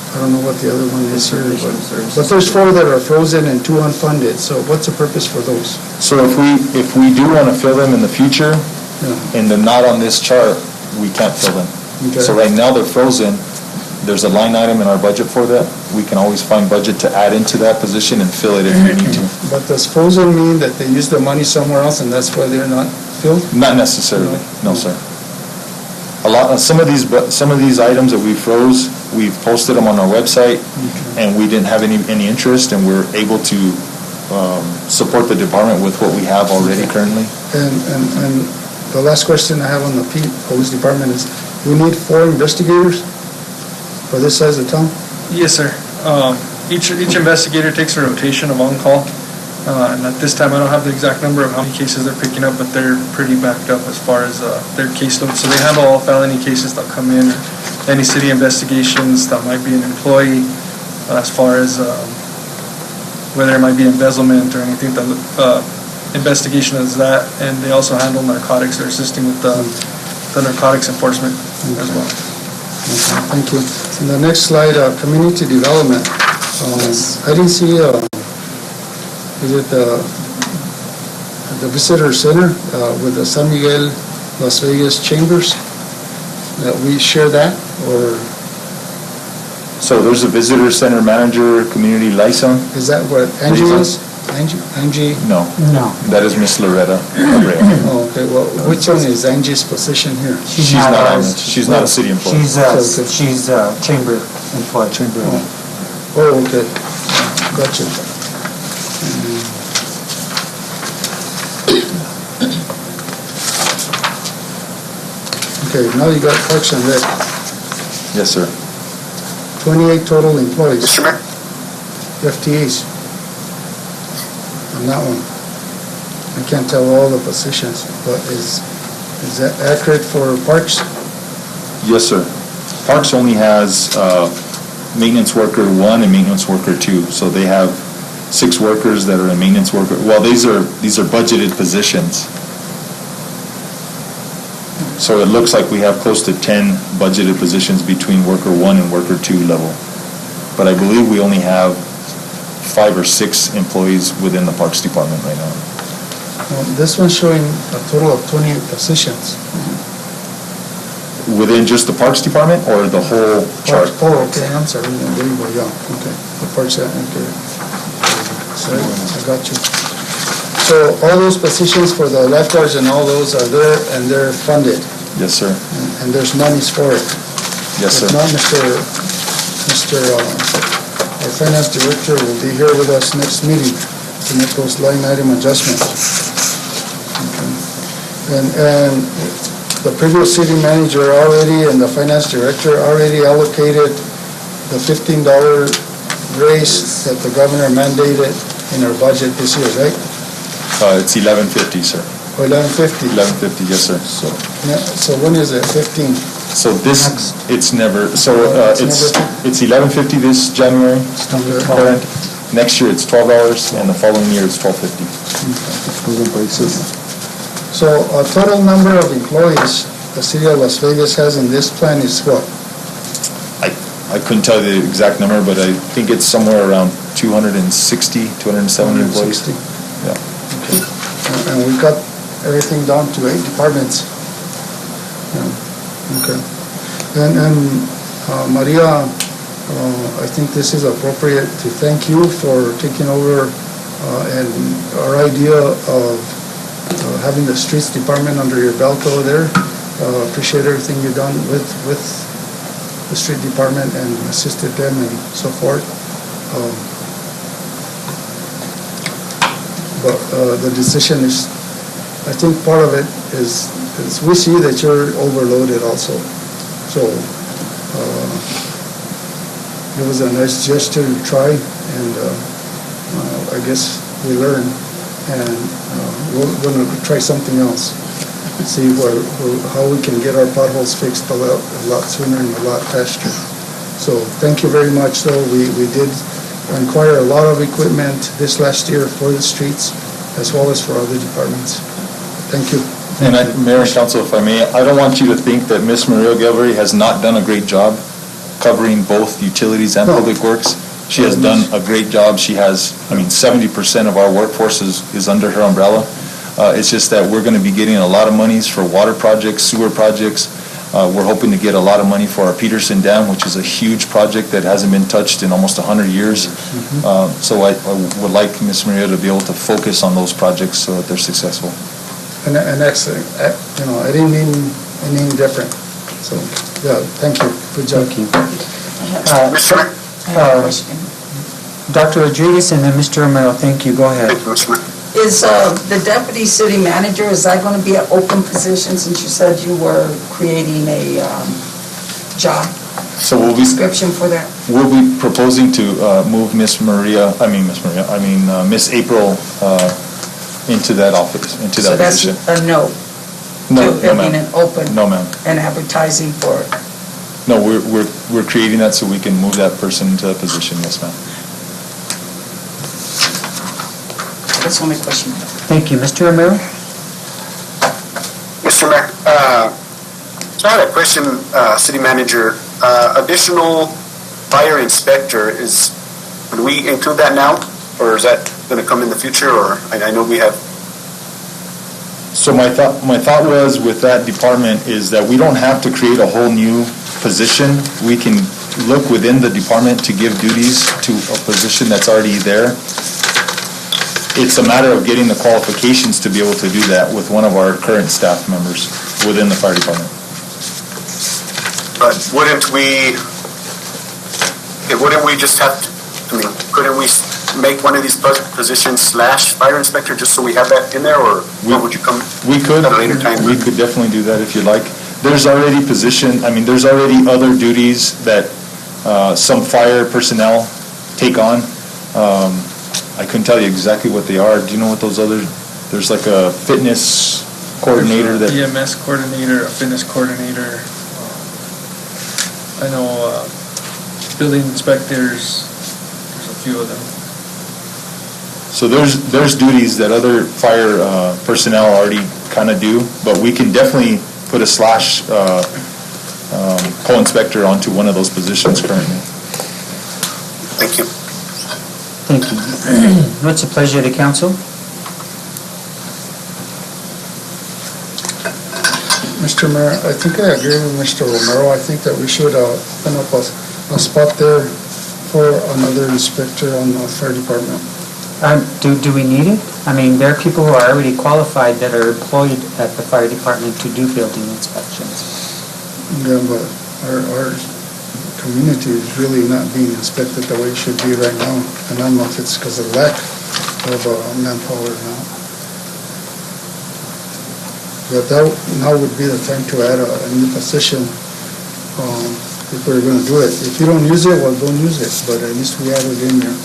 I don't know what the other one is here, but there's 4 that are frozen and 2 unfunded. So what's the purpose for those? So if we do want to fill them in the future, and they're not on this chart, we can't fill them. Okay. So right now they're frozen. There's a line item in our budget for that. We can always find budget to add into that position and fill it if we need to. But does frozen mean that they use the money somewhere else and that's why they're not filled? Not necessarily, no, sir. Some of these items that we froze, we've posted them on our website, and we didn't have any interest, and we're able to support the department with what we have already currently. And the last question I have on the police department is, we need 4 investigators for this size of town? Yes, sir. Each investigator takes a rotation of on-call, and at this time I don't have the exact number of how many cases they're picking up, but they're pretty backed up as far as their caseload. So they handle all felony cases that come in, or any city investigations that might be an employee, as far as whether it might be embezzlement or anything. The investigation is that, and they also handle narcotics. They're assisting with the narcotics enforcement as well. Okay, thank you. In the next slide, community development. I didn't see, is it the visitor center with the San Miguel, Las Vegas chambers? That we share that, or So there's a visitor center manager, community liaison? is that what Angie is? Angie? No. No. That is Miss Loretta Abreu. Oh, okay, well, which one is Angie's position here? She's not on it. She's not a city employee. She's chamber employee. Chamber. Oh, okay, gotcha. Okay, now you got Parks and Rec, Yes, sir. 28 total employees, Mr. Mayor? FTEs. On that one. I can't tell all the positions, but is that accurate for Parks? Yes, sir. Parks only has maintenance worker 1 and maintenance worker 2, so they have 6 workers that are in maintenance worker. Well, these are budgeted positions. So it looks like we have close to 10 budgeted positions between worker 1 and worker 2 level. But I believe we only have 5 or 6 employees within the Parks Department right now. Well, this one's showing a total of 28 positions. Within just the Parks Department or the whole chart? Oh, okay, I'm sorry, there you go, yeah, okay. The Parks, okay. Sorry, I got you. So all those positions for the lifeguards and all those are there and they're funded? Yes, sir. And there's monies for it? Yes, sir. If not, our finance director will be here with us next meeting to make those line item adjustments. Okay. And the previous city manager already and the finance director already allocated the $15 raise that the governor mandated in our budget this year, right? It's $11.50, sir. Or $11.50? $11.50, yes, sir. So when is it, 15? So this, it's never, so It's it's $11.50 this January, current. Next year it's $12, and the following year it's $12.50. So a total number of employees the city of Las Vegas has in this plan is what? I couldn't tell you the exact number, but I think it's somewhere around 260, 270 employees. 260. Yeah. Okay. And we got everything down to 8 departments. Yeah. Okay. And Maria, I think this is appropriate to thank you for taking over And our idea of having the streets department under your belt over there, appreciate everything you've done with the street department and assisted them and so forth. But the decision is, I think part of it is we see that you're overloaded also. So it was a nice gesture to try, and I guess we learned, and we're going to try something else. See how we can get our potholes fixed a lot sooner and a lot faster. So thank you very much, though. We did acquire a lot of equipment this last year for the streets as well as for other departments. Thank you. And Mayor and Council, if I may, I don't want you to think that Ms. Maria Gallery has not done a great job covering both utilities and public works. She has done a great job. She has, 70% of our workforce is under her umbrella. It's just that we're going to be getting a lot of monies for water projects, sewer projects. We're hoping to get a lot of money for our Peterson Dam, which is a huge project that hasn't been touched in almost 100 years. So I would like Ms. Maria to be able to focus on those projects so that they're successful. And excellent. I didn't mean anything different. So, yeah, thank you. Good job. Thank you. Mr. Mayor? Dr. Rodriguez and then Mr. Romero, thank you. Go ahead. Thank you, Mr. Mayor. Is the deputy city manager, is that going to be an open position since you said you were creating a job So description for that? we'll be proposing to move Miss April into that office, into that position. So that's a no? No, To ma'am. having an open? No, ma'am. And advertising for it? No, we're creating that so we can move that person into that position, yes, ma'am. That's only question. Thank you. Mr. Romero? Mr. Mayor, so I had a question, City Manager. Additional fire inspector would we include that now? Or is that going to come in the future? Or I know we have. So my thought was with that department is that we don't have to create a whole new position. We can look within the department to give duties to a position that's already there. It's a matter of getting the qualifications to be able to do that with one of our current staff members within the fire department. But wouldn't we just have to, couldn't we make one of these positions / fire inspector just so we have that in there, or would you come We could, at a later time? we could definitely do that if you'd like. There's already there's already other duties that some fire personnel take on. I couldn't tell you exactly what they are. Do you know what those other, there's like a fitness coordinator that... EMS coordinator, a fitness coordinator. I know building inspectors, there's a few of them. So there's duties that other fire personnel already kind of do, but we can definitely put a / co-inspector onto one of those positions currently. Thank you. Thank you. What's the pleasure of the council? Mr. Mayor, I think I agree with Mr. Romero. I think that we should open up a spot there for another inspector on the fire department. Do we need it? There are people who are already qualified that are employed at the fire department to do building inspections. Yeah, but our community is really not being inspected the way it should be right now. And I don't know if it's because of lack of manpower or not. But now would be the time to add a new position if we're going to do it. If you don't use it, well, don't use it, but at least we add it in there.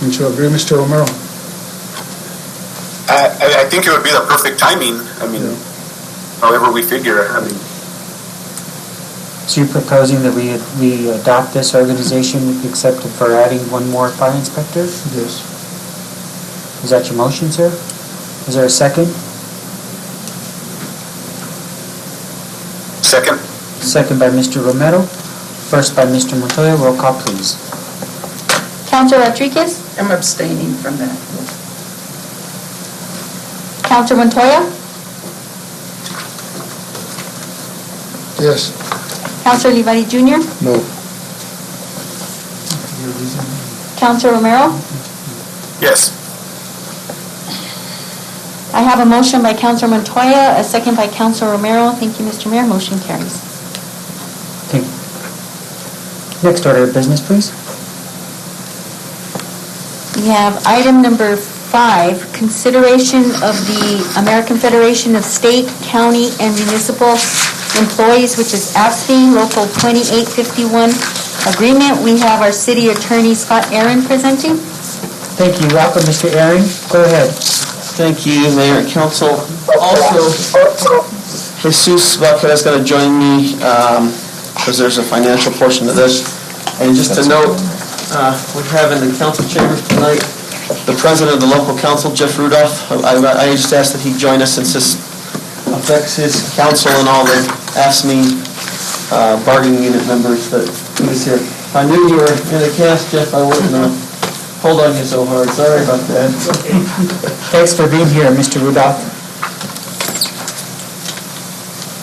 Don't you agree, Mr. Romero? I think it would be the perfect timing. However we figure. So you're proposing that we adopt this organization except for adding one more fire inspector? Yes. Is that your motion, sir? Is there a second? Second. Second by Mr. Romero. First by Mr. Montoya. Roll call, please. Counselor Rodriguez? I'm abstaining from that. Counselor Montoya? Yes. Counselor Olivari Jr.? No. Counselor Romero? Yes. I have a motion by Counselor Montoya, a second by Counselor Romero. Thank you, Mr. Mayor. Motion carries. Thank you. Next order of business, please. We have item number 5, consideration of the American Federation of State, County, and Municipal Employees, which is AFSCME Local 2851 agreement. We have our city attorney, Scott Aaron, presenting. Thank you. Welcome, Mr. Aaron. Go ahead. Thank you, Mayor and Council. Also, Jesus Vaquera is going to join me because there's a financial portion to this. And just to note, we have in the council chambers tonight the president of the local council, Jeff Rudolph. I just asked that he join us since this affects his council and all the AFSCME bargaining unit members that he was here. If I knew you were in the cast, Jeff, I wouldn't hold on you so hard. Sorry about that. Thanks for being here, Mr. Rudolph.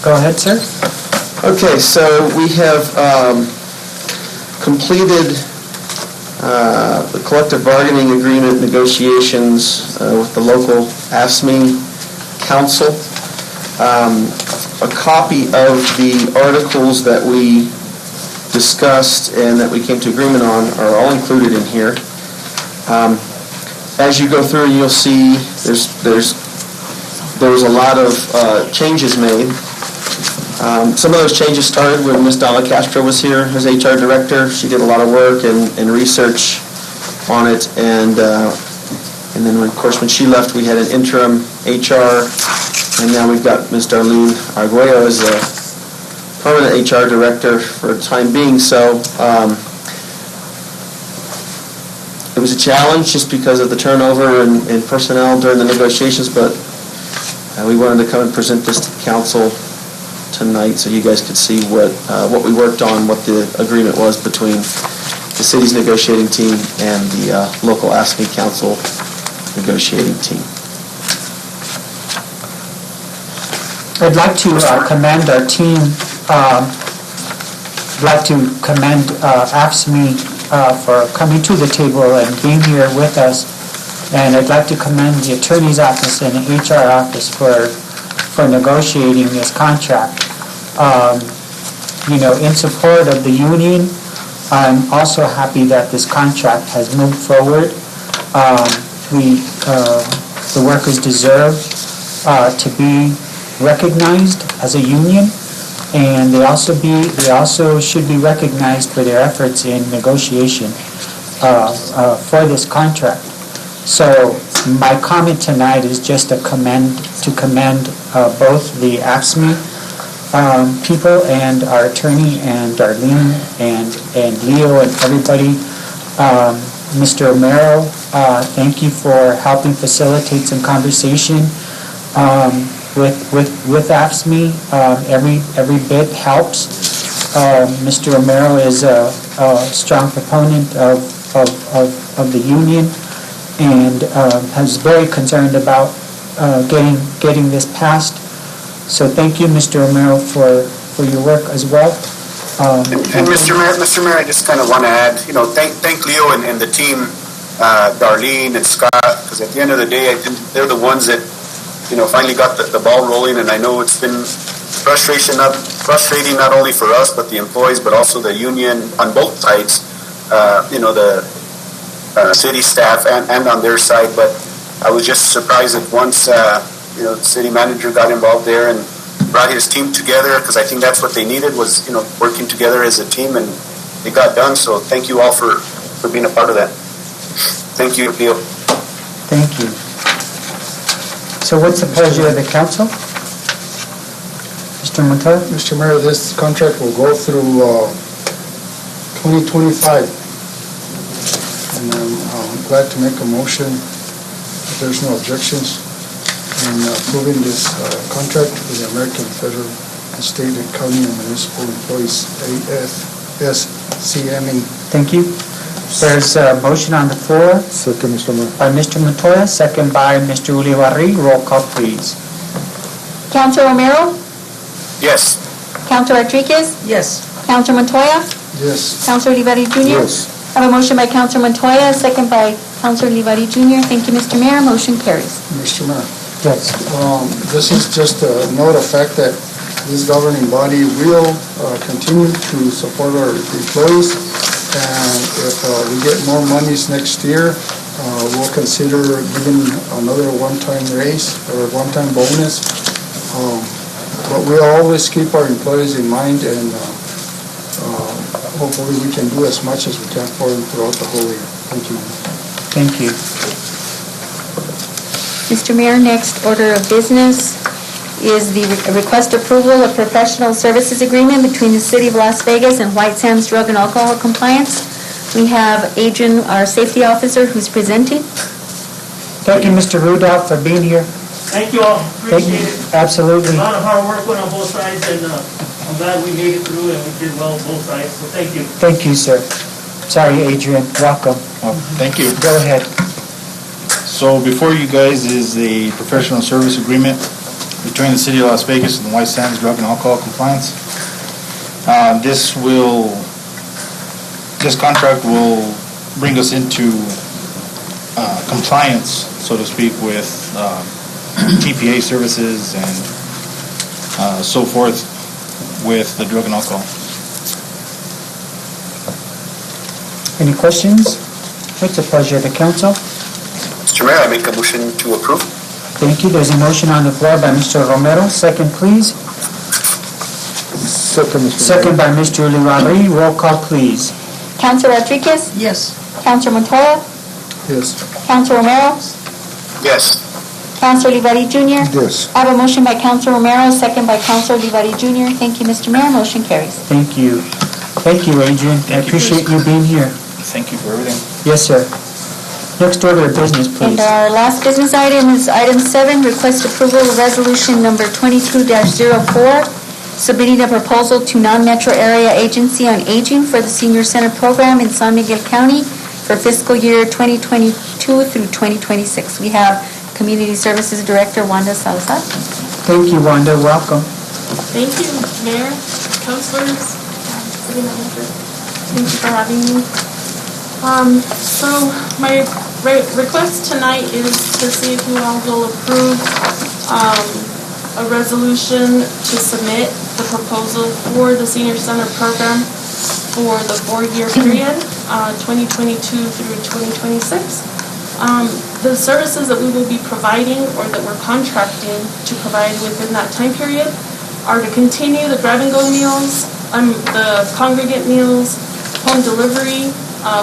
Go ahead, sir. Okay, so we have completed the collective bargaining agreement negotiations with the local AFSCME council. A copy of the articles that we discussed and that we came to agreement on are all included in here. As you go through, you'll see there was a lot of changes made. Some of those changes started when Ms. Donna Castro was here as HR director. She did a lot of work and research on it, and then of course when she left, we had an interim HR, and now we've got Ms. Darlene Arguello as a permanent HR director for the time being. So it was a challenge just because of the turnover in personnel during the negotiations, but we wanted to come and present this to the council tonight so you guys could see what we worked on, what the agreement was between the city's negotiating team and the local AFSCME council negotiating team. I'd like to commend our team. I'd like to commend AFSCME for coming to the table and being here with us. And I'd like to commend the attorney's office and the HR office for negotiating this contract. In support of the union, I'm also happy that this contract has moved forward. The workers deserve to be recognized as a union, and they also should be recognized for their efforts in negotiation for this contract. So my comment tonight is just to commend both the AFSCME people and our attorney and Darlene and Leo and everybody. Mr. Romero, thank you for helping facilitate some conversation with AFSCME. Every bit helps. Mr. Romero is a strong proponent of the union and is very concerned about getting this passed. So thank you, Mr. Romero, for your work as well. And Mr. Mayor, I just kind of want to add, thank Leo and the team, Darlene and Scott, because at the end of the day, I think they're the ones that, finally got the ball rolling, and I know it's been frustrating not only for us, but the employees, but also the union on both sides, the city staff and on their side. But I was just surprised that once, the city manager got involved there and brought his team together, because I think that's what they needed was, working together as a team, and it got done. So thank you all for being a part of that. Thank you, Leo. Thank you. So what's the pleasure of the council? Mr. Montoya? Mr. Mayor, this contract will go through 2025. And I'm glad to make a motion if there's no objections in approving this contract with the American Federal State and County and Municipal Employees, AFSCME. Thank you. There's a motion on the floor. Second, Mr. Mayor. By Mr. Montoya, second by Mr. Ulibarri. Roll call, please. Counselor Romero? Yes. Counselor Rodriguez? Yes. Counselor Montoya? Yes. Counselor Olivari Jr.? Yes. I have a motion by Counselor Montoya, a second by Counselor Olivari Jr. Thank you, Mr. Mayor. Motion carries. Mr. Mayor, Yes. this is just a note of fact that this governing body will continue to support our employees, and if we get more monies next year, we'll consider giving another one-time raise or one-time bonus. But we always keep our employees in mind, and hopefully we can do as much as we can for them throughout the whole year. Thank you. Thank you. Mr. Mayor, next order of business is the request approval of professional services agreement between the City of Las Vegas and White Sands Drug and Alcohol Compliance. We have Adrian, our safety officer, who's presenting. Thank you, Mr. Rudolph, for being here. Thank you all, Thank you. appreciate it. Absolutely. A lot of hard work went on both sides, and I'm glad we made it through and we did well both sides, so thank you. Thank you, sir. Sorry, Adrian. Welcome. Thank you. Go ahead. So before you guys is a professional service agreement between the City of Las Vegas and the White Sands Drug and Alcohol Compliance. This contract will bring us into compliance, so to speak, with TPA services and so forth with the drug and alcohol. Any questions? It's a pleasure. The council? Mr. Mayor, I make a motion to approve. Thank you. There's a motion on the floor by Mr. Romero. Second, please. Second by Mr. Olivari. Roll call, please. Counselor Rodriguez? Yes. Counselor Montoya? Yes. Counselor Romero? Yes. Counselor Olivari Jr.? Yes. I have a motion by Counselor Romero, second by Counselor Olivari Jr. Thank you, Mr. Mayor. Motion carries. Thank you. Thank you, Adrian. I appreciate you being here. Thank you for everything. Yes, sir. Next order of business, And please. our last business item is item 7, request approval of resolution number 22-04, submitting a proposal to non-metro area agency on aging for the senior center program in San Miguel County for fiscal year 2022 through 2026. We have Community Services Director Wanda Salazar. Thank you, Wanda. Welcome. Thank you, Mayor, councilors, city manager. Thank you for having me. So my request tonight is to see if you all will approve a resolution to submit the proposal for the senior center program for the 4-year period, 2022 through 2026. The services that we will be providing or that we're contracting to provide within that time period are to continue the grab-and-go meals, the congregate meals, home delivery,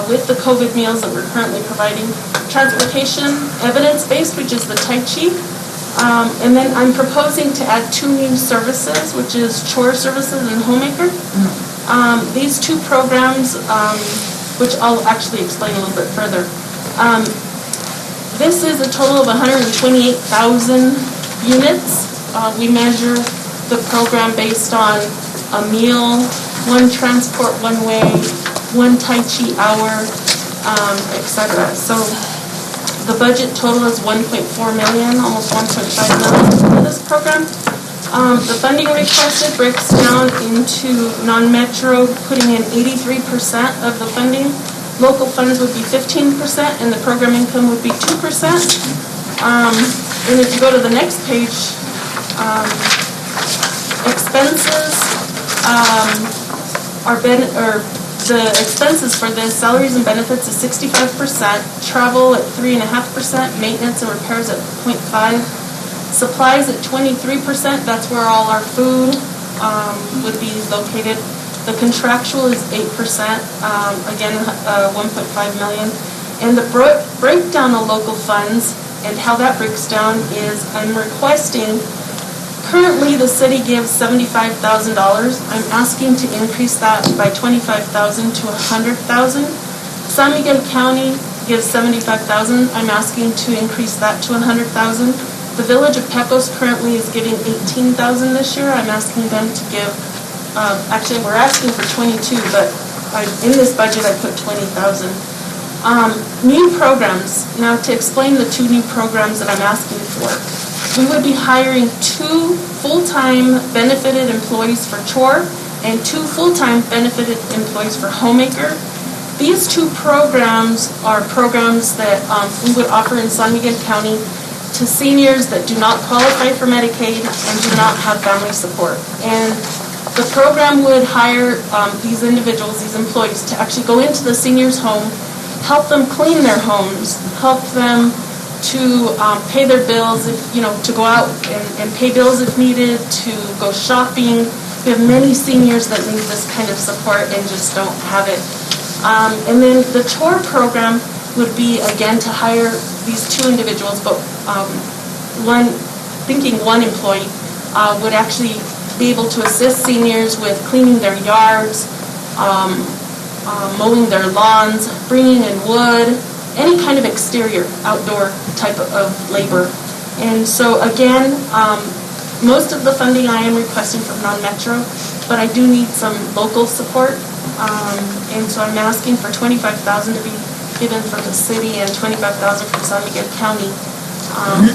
with the COVID meals that we're currently providing, transportation, evidence-based, which is the Tai Chi, and then I'm proposing to add 2 new services, which is chore services and Homemaker. These 2 programs, which I'll actually explain a little bit further. This is a total of 128,000 units. We measure the program based on a meal, 1 transport, 1 way, 1 Tai Chi hour, etc. So the budget total is $1.4 million, almost $1.5 million for this program. The funding requested breaks down into non-metro, putting in 83% of the funding. Local funds would be 15%, and the program income would be 2%. And if you go to the next page, expenses the expenses for this, salaries and benefits is 65%, travel at 3.5%, maintenance and repairs at 0.5%, supplies at 23%, that's where all our food would be located. The contractual is 8%, again, 1.5 million. And the breakdown of local funds and how that breaks down is I'm requesting, currently the city gives $75,000. I'm asking to increase that by $25,000 to $100,000. San Miguel County gives $75,000. I'm asking to increase that to $100,000. The Village of Pecos currently is giving $18,000 this year. I'm asking them to give, actually we're asking for 22, but in this budget I put 20,000. New programs. Now to explain the 2 new programs that I'm asking for. We would be hiring 2 full-time benefited employees for chore and 2 full-time benefited employees for Homemaker. These two programs are programs that we would offer in San Miguel County to seniors that do not qualify for Medicaid and do not have family support. And the program would hire these individuals, these employees, to actually go into the senior's home, help them clean their homes, help them to pay their bills, to go out and pay bills if needed, to go shopping. We have many seniors that need this kind of support and just don't have it. And then the chore program would be, again, to hire these two individuals, but one employee would actually be able to assist seniors with cleaning their yards, mowing their lawns, bringing in wood, any kind of exterior, outdoor type of labor. And so again, most of the funding I am requesting from non-metro, but I do need some local support. And so I'm asking for $25,000 to be given from the city and $25,000 from San Miguel County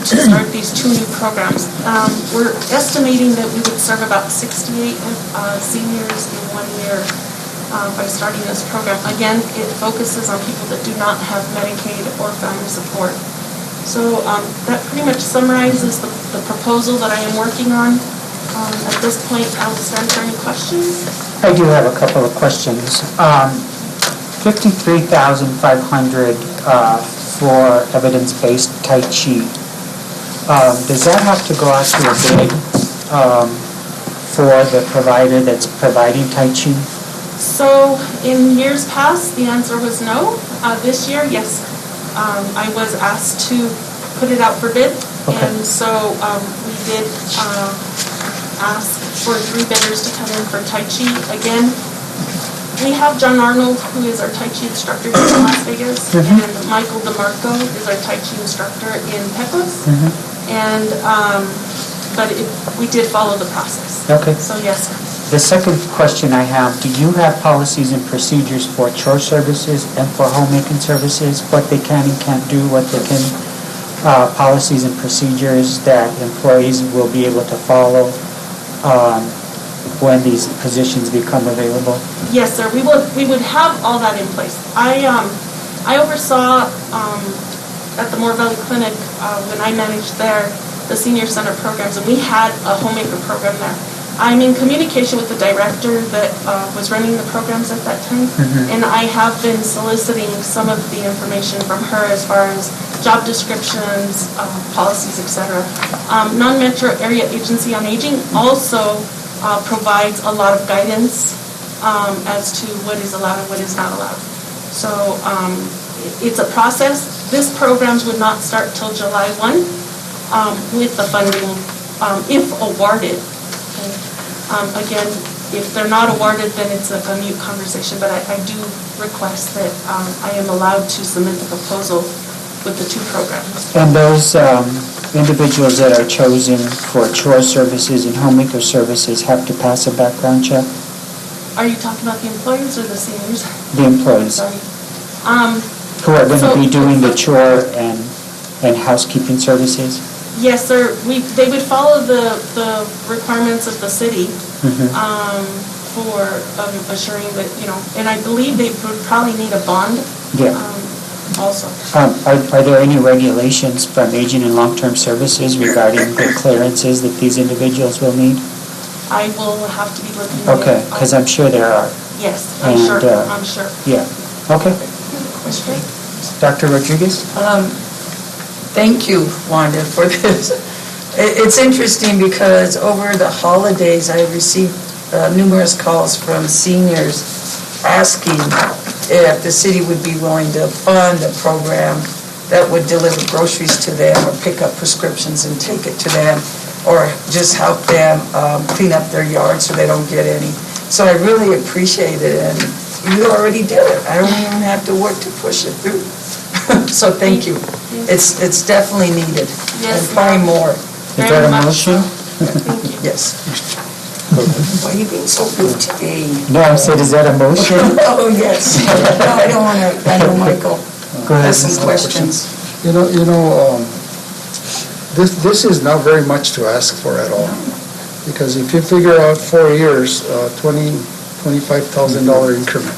to start these two new programs. We're estimating that we would serve about 68 seniors in 1 year by starting this program. Again, it focuses on people that do not have Medicaid or family support. So that pretty much summarizes the proposal that I am working on. At this point, I'll stand for any questions. I do have a couple of questions. $53,500 for evidence-based Tai Chi. Does that have to go out to a bid for the provider that's providing Tai Chi? So in years past, the answer was no. This year, yes. I was asked to put it out for bid, and so we did ask for 3 bidders to come in for Tai Chi. Again, we have John Arnold, who is our Tai Chi instructor here in Las Vegas, and Michael DeMarco is our Tai Chi instructor in Pecos. And but we did follow the process. Okay. So yes, sir. The second question I have, do you have policies and procedures for chore services and for homemaking services, what they can and can't do, what they can, policies and procedures that employees will be able to follow when these positions become available? Yes, sir. We would have all that in place. I oversaw at the Moore Valley Clinic when I managed there the senior center programs, and we had a homemaker program there. I'm in communication with the director that was running the programs at that time, and I have been soliciting some of the information from her as far as job descriptions, policies, etc. Non-metro area agency on aging also provides a lot of guidance as to what is allowed and what is not allowed. So it's a process. This programs would not start till July 1 with the funding, if awarded. Okay. Again, if they're not awarded, then it's a mute conversation, but I do request that I am allowed to submit the proposal with the 2 programs. And those individuals that are chosen for chore services and homemaker services have to pass a background check? Are you talking about the employees or the seniors? The employees. Sorry. Who are going to be doing the chore and housekeeping services? Yes, sir. They would follow the requirements of the city for assuring that, and I believe they would probably need a bond. Yeah. Also. Are there any regulations from aging and long-term services regarding the clearances that these individuals will need? I will have to be looking. Okay, because I'm sure there are. Yes, I'm sure. Yeah. Okay. Question? Dr. Rodriguez? Thank you, Wanda, for this. It's interesting because over the holidays, I received numerous calls from seniors asking if the city would be willing to fund a program that would deliver groceries to them or pick up prescriptions and take it to them, or just help them clean up their yard so they don't get any. So I really appreciate it, and you already did it. I don't even have to work to push it through. So thank you. It's definitely needed. Yes, and probably more. Is that a motion? Thank you. Yes. Why are you being so good today? No, I said, is that a motion? Oh, yes. No, I don't want to, I know Michael has some questions. This is not very much to ask for at all. Because if you figure out 4 years, $25,000 increment,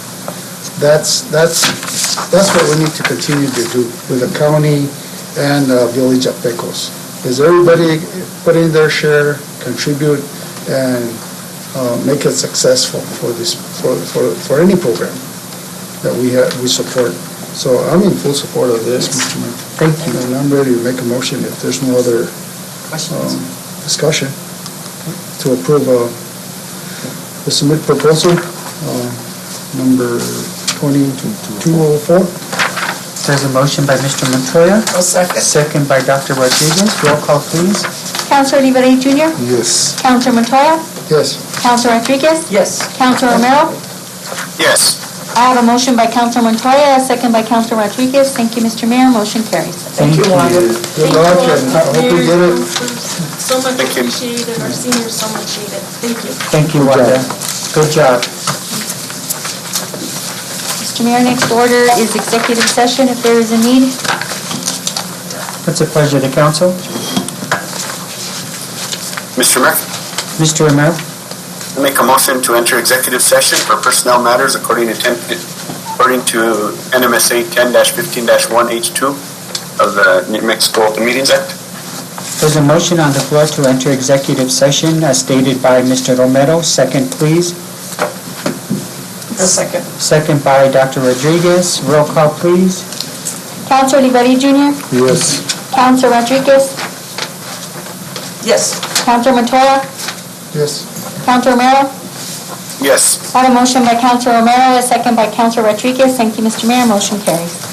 that's what we need to continue to do with the county and Village of Pecos. Is everybody put in their share, contribute, and make it successful for this, for any program that we support. So I'm in full support of this, Mr. Mayor. Thank you. And I'm ready to make a motion if there's no other discussion to approve the submit proposal, number 2204. There's a motion by Mr. Montoya. I'll second. Second by Dr. Rodriguez. Roll call, please. Counselor Olivares Jr.? Yes. Counselor Montoya? Yes. Counselor Rodriguez? Yes. Counselor Romero? Yes. I have a motion by Counselor Montoya, a second by Counselor Rodriguez. Thank you, Mr. Mayor. Motion carries. Thank you, Wanda. Good luck, and I hope we get it. So much Thank you. appreciated, our seniors so much need it. Thank you. Thank you, Wanda. Good job. Mr. Mayor, next order is executive session if there is a need. What's the pleasure of the council? Mr. Mayor, Mr. Romero? I make a motion to enter executive session for personnel matters according to NMSA 10-15-1H2 of the New Mexico Open Meetings Act. There's a motion on the floor to enter executive session as stated by Mr. Romero. Second, please. A second. Second by Dr. Rodriguez. Roll call, please. Counselor Olivares Jr.? Yes. Counselor Rodriguez? Yes. Counselor Montoya? Yes. Counselor Romero? Yes. I have a motion by Counselor Romero, a second by Counselor Rodriguez. Thank you, Mr. Mayor. Motion carries.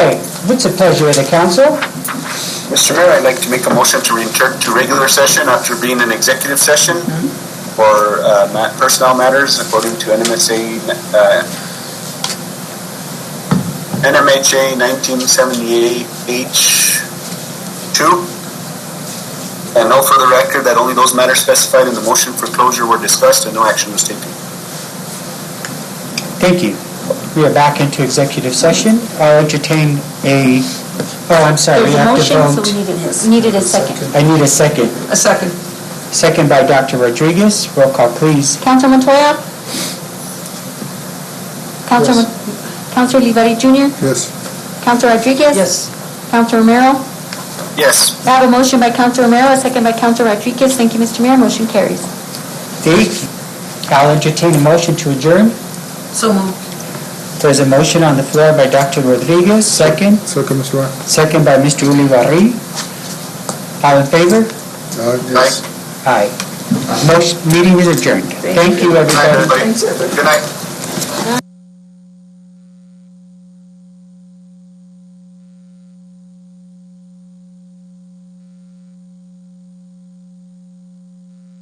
right, what's the pleasure of the council? Mr. Mayor, I'd like to make a motion to return to regular session after being in executive session for personnel matters according to NMHA 1978H2. And note for the record that only those matters specified in the motion for closure were discussed and no action was taken. Thank you. We are back into executive session. I'll entertain I'm sorry, we There's a have to motion, so vote. we needed a second. I need a second. A second. Second by Dr. Rodriguez. Roll call, please. Councilor Montoya? Councilor Olivari Jr.? Yes. Councilor Rodriguez? Yes. Councilor Romero? Yes. I have a motion by Councilor Romero, a second by Councilor Rodriguez. Thank you, Mr. Mayor. Motion carries. Thank you. I'll entertain a motion to adjourn. So moved. There's a motion on the floor by Dr. Rodriguez, second. Second, Mr. Mayor. Second by Mr. Ulibarri. All in favor? Yes. Aye. Motion, meeting is adjourned. Thank you, Good night, everybody. everybody. Thanks, everybody. Good night.